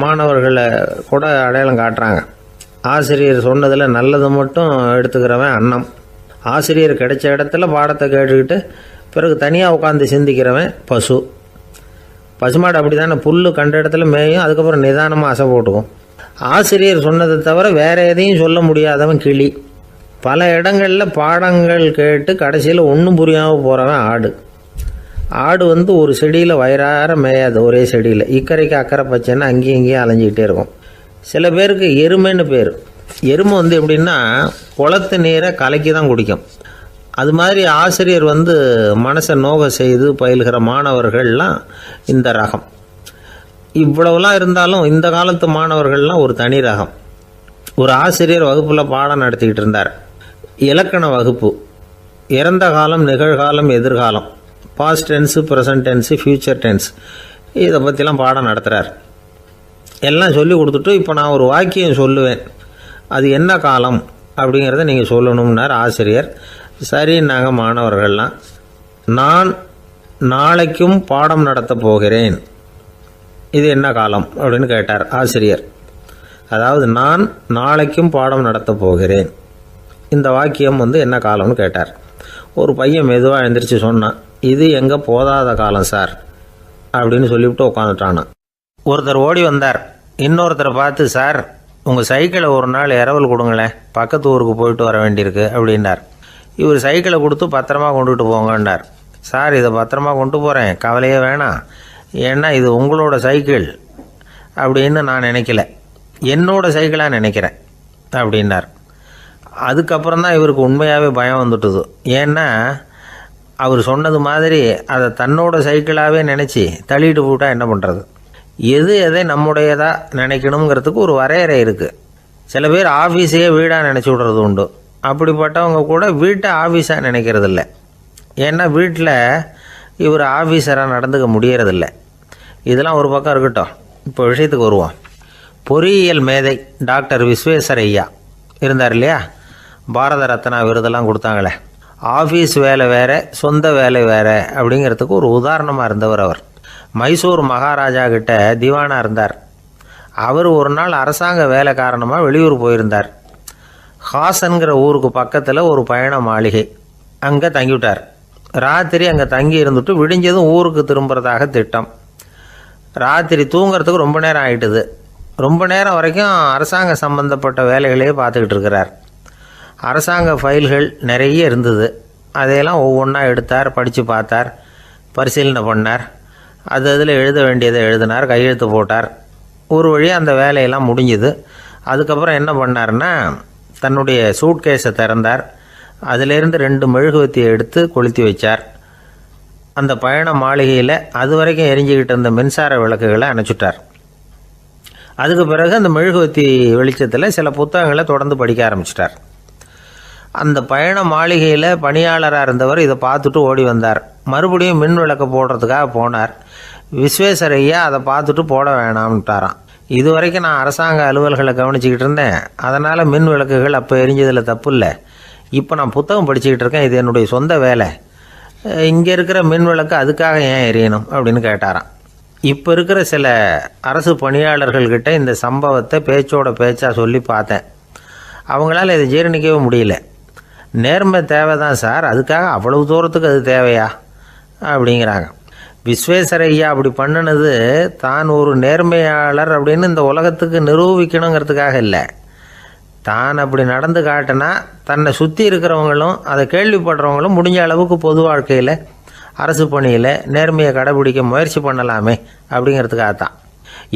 மாணவர்களை கூட அடையாளம் காட்டுறாங்க. ஆசிரியர் சொன்னதில் நல்லதை மட்டும் எடுத்துக்கிறவன் அன்னம். ஆசிரியர் கிடைச்ச இடத்துல பாடத்தை கேட்டுக்கிட்டு பிறகு தனியாக உட்காந்து சிந்திக்கிறவன் பசுமாடு. அப்படி தானே, புல் கண்ட இடத்துல மேயும், அதுக்கப்புறம் நிதானமாக அசை போட்டுக்கும். ஆசிரியர் சொன்னதை தவிர வேறு எதையும் சொல்ல முடியாதவன் கிளி. பல இடங்களில் பாடங்கள் கேட்டு கடைசியில் ஒன்றும் புரியாமல் போகிறவன் ஆடு ஒரு செடியில் வயிறார மேயாது, ஒரே செடியில் இக்கரைக்கு அக்கறை பச்சைன்னா அங்கேயும் இங்கேயும் அலைஞ்சிக்கிட்டே இருக்கும். சில பேருக்கு எருமைன்னு பேர். எருமை எப்படின்னா குளத்து நீரை கலக்கி தான் குடிக்கும். அது மாதிரி ஆசிரியர் மனசை நோக செய்து பயில்கிற மாணவர்கள்லாம் இந்த ரகம். இவ்வளவுலாம் இருந்தாலும் இந்த காலத்து மாணவர்கள்லாம் ஒரு தனி ரகம். ஒரு ஆசிரியர் வகுப்பில் பாடம் நடத்திக்கிட்டு இருந்தார். இலக்கண வகுப்பு. இறந்த காலம், நிகழ்காலம், எதிர்காலம், past tense, present tense, future tense, இதை பற்றிலாம் பாடம் நடத்துகிறார். எல்லாம் சொல்லி கொடுத்துட்டு இப்போ நான் ஒரு வாக்கியம் சொல்லுவேன், அது என்ன காலம் அப்படிங்கிறத நீங்கள் சொல்லணும்னார் ஆசிரியர். சரின்னாங்க மாணவர்கள்லாம். நான் நாளைக்கும் பாடம் நடத்தப் போகிறேன், இது என்ன காலம் அப்படின்னு கேட்டார் ஆசிரியர். அதாவது நான் நாளைக்கும் பாடம் நடத்தப் போகிறேன், இந்த வாக்கியம் என்ன காலம்னு கேட்டார். ஒரு பையன் மெதுவாக எழுந்திரிச்சு சொன்னான், இது எங்கே போதாத காலம் சார் அப்படின்னு சொல்லிவிட்டு உட்காந்துட்டானா. ஒருத்தர் ஓடி வந்தார், இன்னொருத்தரை பார்த்து, சார் உங்கள் சைக்கிளை ஒரு நாள் இரவல் கொடுங்களேன், பக்கத்து ஊருக்கு போயிட்டு வர வேண்டியிருக்கு அப்படின்னார். இவர் சைக்கிளை கொடுத்து பத்திரமா கொண்டுகிட்டு போங்கன்னார். சார் இதை பத்திரமா கொண்டு போகிறேன், கவலையே வேணாம், ஏன்னா இது உங்களோட சைக்கிள் அப்படின்னு நான் நினைக்கல, என்னோட சைக்கிளாக நினைக்கிறேன் அப்படின்னார். அதுக்கப்புறம் தான் இவருக்கு உண்மையாகவே பயம் வந்துட்டுது. ஏன்னா அவர் சொன்னது மாதிரி அதை தன்னோட சைக்கிளாகவே நினச்சி தள்ளிட்டு போட்டால் என்ன பண்ணுறது? எது எதை நம்முடையதாக நினைக்கணுங்கிறதுக்கு ஒரு வரையறை இருக்குது. சில பேர் ஆஃபீஸையே வீடாக நினச்சி விடுறது உண்டு. அப்படிப்பட்டவங்க கூட வீட்டை ஆஃபீஸாக நினைக்கிறதில்ல. ஏன்னா வீட்டில் இவர் ஆஃபீஸராக நடந்துக்க முடியறதில்ல. இதெல்லாம் ஒரு பக்கம் இருக்கட்டும், இப்போ விஷயத்துக்கு வருவோம். பொறியியல் மேதை டாக்டர் விஸ்வேஸ்வரய்யா இருந்தார் இல்லையா, பாரத ரத்னா விருதெல்லாம் கொடுத்தாங்களே. ஆஃபீஸ் வேலை வேறு, சொந்த வேலை வேறு அப்படிங்கிறதுக்கு ஒரு உதாரணமாக இருந்தவர் அவர். மைசூர் மகாராஜா கிட்ட திவானாக இருந்தார். அவர் ஒரு நாள் அரசாங்க வேலை காரணமாக வெளியூர் போயிருந்தார். ஹாசன்கிற ஊருக்கு பக்கத்தில் ஒரு பயண மாளிகை, அங்கே தங்கிவிட்டார். ராத்திரி அங்கே தங்கி இருந்துட்டு விடிஞ்சதும் ஊருக்கு திரும்புறதாக திட்டம். ராத்திரி தூங்கிறதுக்கு ரொம்ப நேரம் ஆகிட்டுது. ரொம்ப நேரம் வரைக்கும் அரசாங்க சம்பந்தப்பட்ட வேலைகளையே பார்த்துக்கிட்டு இருக்கிறார். அரசாங்க ஃபைல்கள் நிறைய இருந்தது. அதையெல்லாம் ஒவ்வொன்றா எடுத்தார், படித்து பார்த்தார், பரிசீலனை பண்ணார். அதில் எழுத வேண்டியதை எழுதினார், கையெழுத்து போட்டார். ஒரு வழியாக அந்த வேலையெல்லாம் முடிஞ்சுது. அதுக்கப்புறம் என்ன பண்ணார்னா, தன்னுடைய சூட்கேஸை திறந்தார். அதிலேருந்து 2 மெழுகுவத்தியை எடுத்து கொளுத்தி வச்சார். அந்த பயண மாளிகையில் அது வரைக்கும் எரிஞ்சிக்கிட்டு இருந்த மின்சார விளக்குகளை அணைச்சிட்டார். அதுக்கு பிறகு அந்த மெழுகுவத்தி வெளிச்சத்தில் சில புத்தகங்களை தொடர்ந்து படிக்க ஆரம்பிச்சிட்டார். அந்த பயண மாளிகையில் பணியாளராக இருந்தவர் இதை பார்த்துட்டு ஓடி வந்தார். மறுபடியும் மின் விளக்கு போடுறதுக்காக போனார். விஸ்வேஸ்வரய்யா அதை பார்த்துட்டு போட வேணாம்ட்டாராம். இது வரைக்கும் நான் அரசாங்க அலுவல்களை கவனிச்சிக்கிட்டு இருந்தேன், அதனால் மின் விளக்குகள் அப்போ எரிஞ்சதில் தப்பு இல்லை. இப்போ நான் புத்தகம் படிச்சுக்கிட்டு இருக்கேன், இது என்னுடைய சொந்த வேலை, இங்கே இருக்கிற மின் விளக்கு அதுக்காக ஏன் எரியணும் அப்படின்னு கேட்டாராம். இப்போ இருக்கிற சில அரசு பணியாளர்கள்கிட்ட இந்த சம்பவத்தை பேச்சோட பேச்சாக சொல்லி பார்த்தேன். அவங்களால இதை ஜீரணிக்கவே முடியல. நேர்மை தேவை தான் சார், அதுக்காக அவ்வளவு தூரத்துக்கு அது தேவையா அப்படிங்கிறாங்க. விஸ்வேஸ்வரய்யா அப்படி பண்ணினது தான் ஒரு நேர்மையாளர் அப்படின்னு இந்த உலகத்துக்கு நிரூபிக்கணுங்கிறதுக்காக இல்லை. தான் அப்படி நடந்து காட்டினா தன்னை சுற்றி இருக்கிறவங்களும் அதை கேள்விப்படுறவங்களும் முடிஞ்ச அளவுக்கு பொது வாழ்க்கையில் அரசு பணியில் நேர்மையை கடைபிடிக்க முயற்சி பண்ணலாமே அப்படிங்கிறதுக்காகத்தான்.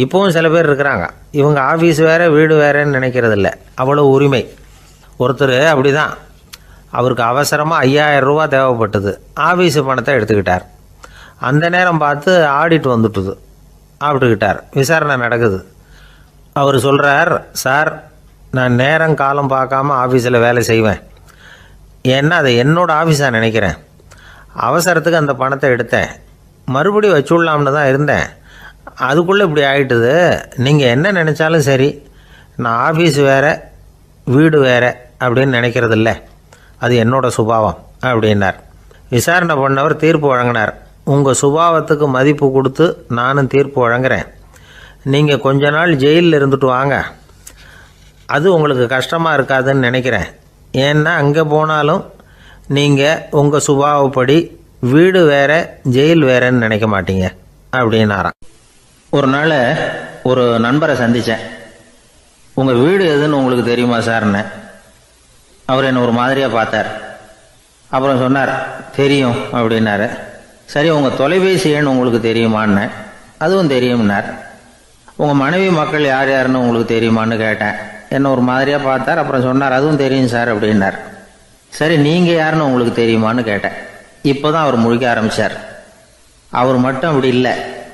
இப்போவும் சில பேர் இருக்கிறாங்க, இவங்க ஆஃபீஸ் வேறு வீடு வேறேன்னு நினைக்கிறதில்ல, அவ்வளோ உரிமை. ஒருத்தர் அப்படி தான், அவருக்கு அவசரமாக 5000 ரூபா தேவைப்பட்டது. ஆஃபீஸு பணத்தை எடுத்துக்கிட்டார். அந்த நேரம் பார்த்து ஆடிட் வந்துட்டுது, ஆப்பிட்டுக்கிட்டார். விசாரணை நடக்குது. அவர் சொல்கிறார், சார் நான் நேரம் காலம் பார்க்காம ஆஃபீஸில் வேலை செய்வேன், ஏன்னா அதை என்னோடய ஆஃபீஸாக நினைக்கிறேன். அவசரத்துக்கு அந்த பணத்தை எடுத்தேன், மறுபடியும் வச்சுடலாம்னு தான் இருந்தேன், அதுக்குள்ளே இப்படி ஆகிட்டுது. நீங்கள் என்ன நினச்சாலும் சரி, நான் ஆஃபீஸ் வேறு வீடு வேறு அப்படின்னு நினைக்கிறதில்ல, அது என்னோடய சுபாவம் அப்படின்னார். விசாரணை பண்ணவர் தீர்ப்பு வழங்கினார். உங்கள் சுபாவத்துக்கு மதிப்பு கொடுத்து நானும் தீர்ப்பு வழங்குறேன். நீங்கள் கொஞ்ச நாள் ஜெயிலில் இருந்துட்டு வாங்க, அது உங்களுக்கு கஷ்டமாக இருக்காதுன்னு நினைக்கிறேன். ஏன்னா அங்கே போனாலும் நீங்கள் உங்கள் சுபாவப்படி வீடு வேறு ஜெயில் வேறேன்னு நினைக்க மாட்டீங்க அப்படின்னாராம். ஒரு நாள் ஒரு நண்பரை சந்தித்தேன். உங்கள் வீடு எதுன்னு உங்களுக்கு தெரியுமா சார்ன்னு. அவர் என்னை ஒரு மாதிரியாக பார்த்தார். அப்புறம் சொன்னார், தெரியும் அப்படின்னாரு. சரி, உங்கள் தொலைபேசி எண் உங்களுக்கு தெரியுமான்னு. அதுவும் தெரியும்னார். உங்கள் மனைவி மக்கள் யார் யாருன்னு உங்களுக்கு தெரியுமான்னு கேட்டேன். என்னை ஒரு மாதிரியாக பார்த்தார். அப்புறம் சொன்னார், அதுவும் தெரியும் சார் அப்படின்னார். சரி, நீங்கள் யாருன்னு உங்களுக்கு தெரியுமான்னு கேட்டேன். இப்போ தான் அவர் முழிக்க ஆரம்பித்தார். அவர் மட்டும் அப்படி இல்லை,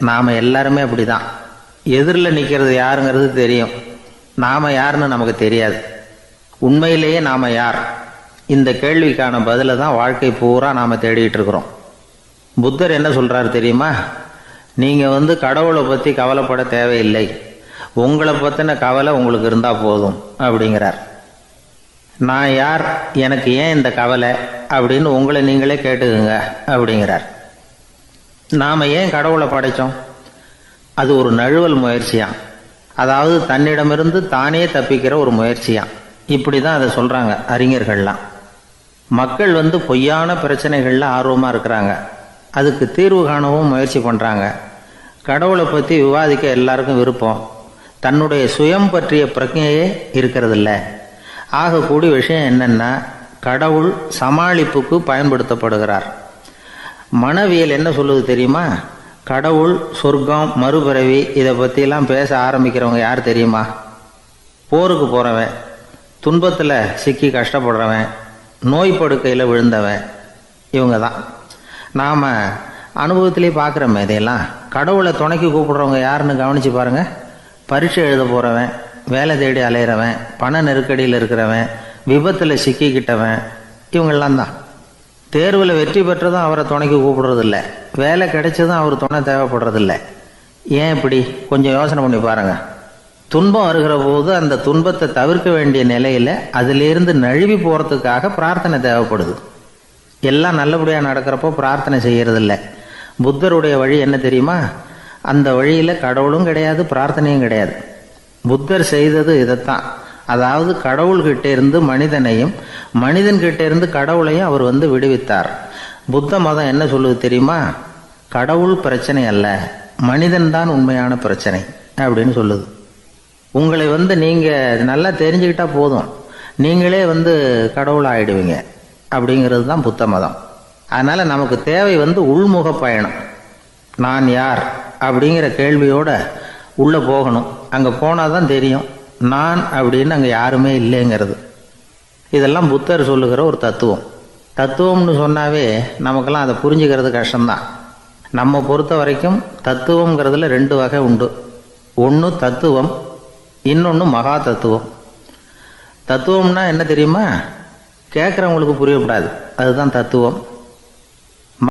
நாம் எல்லாருமே அப்படி தான். எதிரில் நிற்கிறது யாருங்கிறது தெரியும், நாம் யாருன்னு நமக்கு தெரியாது. உண்மையிலேயே நாம் யார்? இந்த கேள்விக்கான பதிலை தான் வாழ்க்கை பூரா நாம் தேடிட்டு இருக்கிறோம். புத்தர் என்ன சொல்கிறார் தெரியுமா? நீங்கள் கடவுளை பற்றி கவலைப்பட தேவையில்லை, உங்களை பற்றின கவலை உங்களுக்கு இருந்தால் போதும் அப்படிங்கிறார். நான் யார், எனக்கு ஏன் இந்த கவலை அப்படின்னு உங்களை நீங்களே கேட்டுக்குங்க அப்படிங்கிறார். நாம் ஏன் கடவுளை படைத்தோம்? அது ஒரு நழுவல் முயற்சியாம். அதாவது தன்னிடமிருந்து தானே தப்பிக்கிற ஒரு முயற்சியாம். இப்படி தான் அதை சொல்கிறாங்க அறிஞர்கள்லாம். மக்கள் பொய்யான பிரச்சனைகளில் ஆர்வமாக இருக்கிறாங்க. அதுக்கு தீர்வு காணவும் முயற்சி பண்ணுறாங்க. கடவுளை பற்றி விவாதிக்க எல்லாருக்கும் விருப்பம். தன்னுடைய சுயம் பற்றிய பிரஜையே இருக்கிறதில்ல. ஆகக்கூடிய விஷயம் என்னென்னா, கடவுள் சமாளிப்புக்கு பயன்படுத்தப்படுகிறார். மனவியல் என்ன சொல்லுது தெரியுமா? கடவுள், சொர்க்கம், மறுபிறவி இதை பற்றிலாம் பேச ஆரம்பிக்கிறவங்க யார் தெரியுமா? போருக்கு போகிறவன், துன்பத்தில் சிக்கி கஷ்டப்படுறவன், நோய் படுக்கையில் விழுந்தவன், இவங்க தான். நாம் அனுபவத்திலே பார்க்குறோமே இதையெல்லாம். கடவுளை துணைக்கு கூப்பிடுறவங்க யாருன்னு கவனித்து பாருங்கள். பரீட்சை எழுத போகிறவன், வேலை தேடி அலையிறவன், பண நெருக்கடியில் இருக்கிறவன், விபத்தில் சிக்கிக்கிட்டவன், இவங்கெல்லாம் தான். தேர்வில் வெற்றி பெற்றதும் அவரை துணைக்கு கூப்பிடுறதில்ல, வேலை கிடைச்சதும் அவர் துணை தேவைப்படுறதில்ல. ஏன் இப்படி? கொஞ்சம் யோசனை பண்ணி பாருங்கள். துன்பம் வருகிற போது அந்த துன்பத்தை தவிர்க்க வேண்டிய நிலையில் அதிலிருந்து நழுவி போகிறதுக்காக பிரார்த்தனை தேவைப்படுது. எல்லாம் நல்லபடியாக நடக்கிறப்போ பிரார்த்தனை செய்யறதில்ல. புத்தருடைய வழி என்ன தெரியுமா? அந்த வழியில் கடவுளும் கிடையாது, பிரார்த்தனையும் கிடையாது. புத்தர் செய்தது இதைத்தான். அதாவது கடவுள்கிட்ட இருந்து மனிதனையும், மனிதன்கிட்ட இருந்து கடவுளையும் அவர் விடுவித்தார். புத்த மதம் என்ன சொல்லுது தெரியுமா? கடவுள் பிரச்சனை அல்ல, மனிதன்தான் உண்மையான பிரச்சனை அப்படின்னு சொல்லுது. உங்களை நீங்கள் நல்லா தெரிஞ்சுக்கிட்டா போதும், நீங்களே கடவுள் ஆகிடுவீங்க அப்படிங்கிறது தான் புத்த மதம். அதனால் நமக்கு தேவை உள்முக பயணம். நான் யார் அப்படிங்கிற கேள்வியோட உள்ளே போகணும். அங்கே போனால் தான் தெரியும் நான் அப்படின்னு அங்கே யாருமே இல்லைங்கிறது. இதெல்லாம் புத்தர் சொல்லுகிற ஒரு தத்துவம். தத்துவம்னு சொன்னாவே நமக்கெல்லாம் அதை புரிஞ்சுக்கிறது கஷ்டம்தான். நம்ம பொறுத்த வரைக்கும் தத்துவங்கிறதுல 2 வகை உண்டு. ஒன்று தத்துவம், இன்னொன்று மகா தத்துவம். தத்துவம்னா என்ன தெரியுமா? கேட்குறவங்களுக்கு புரியக்கூடாது, அதுதான் தத்துவம்.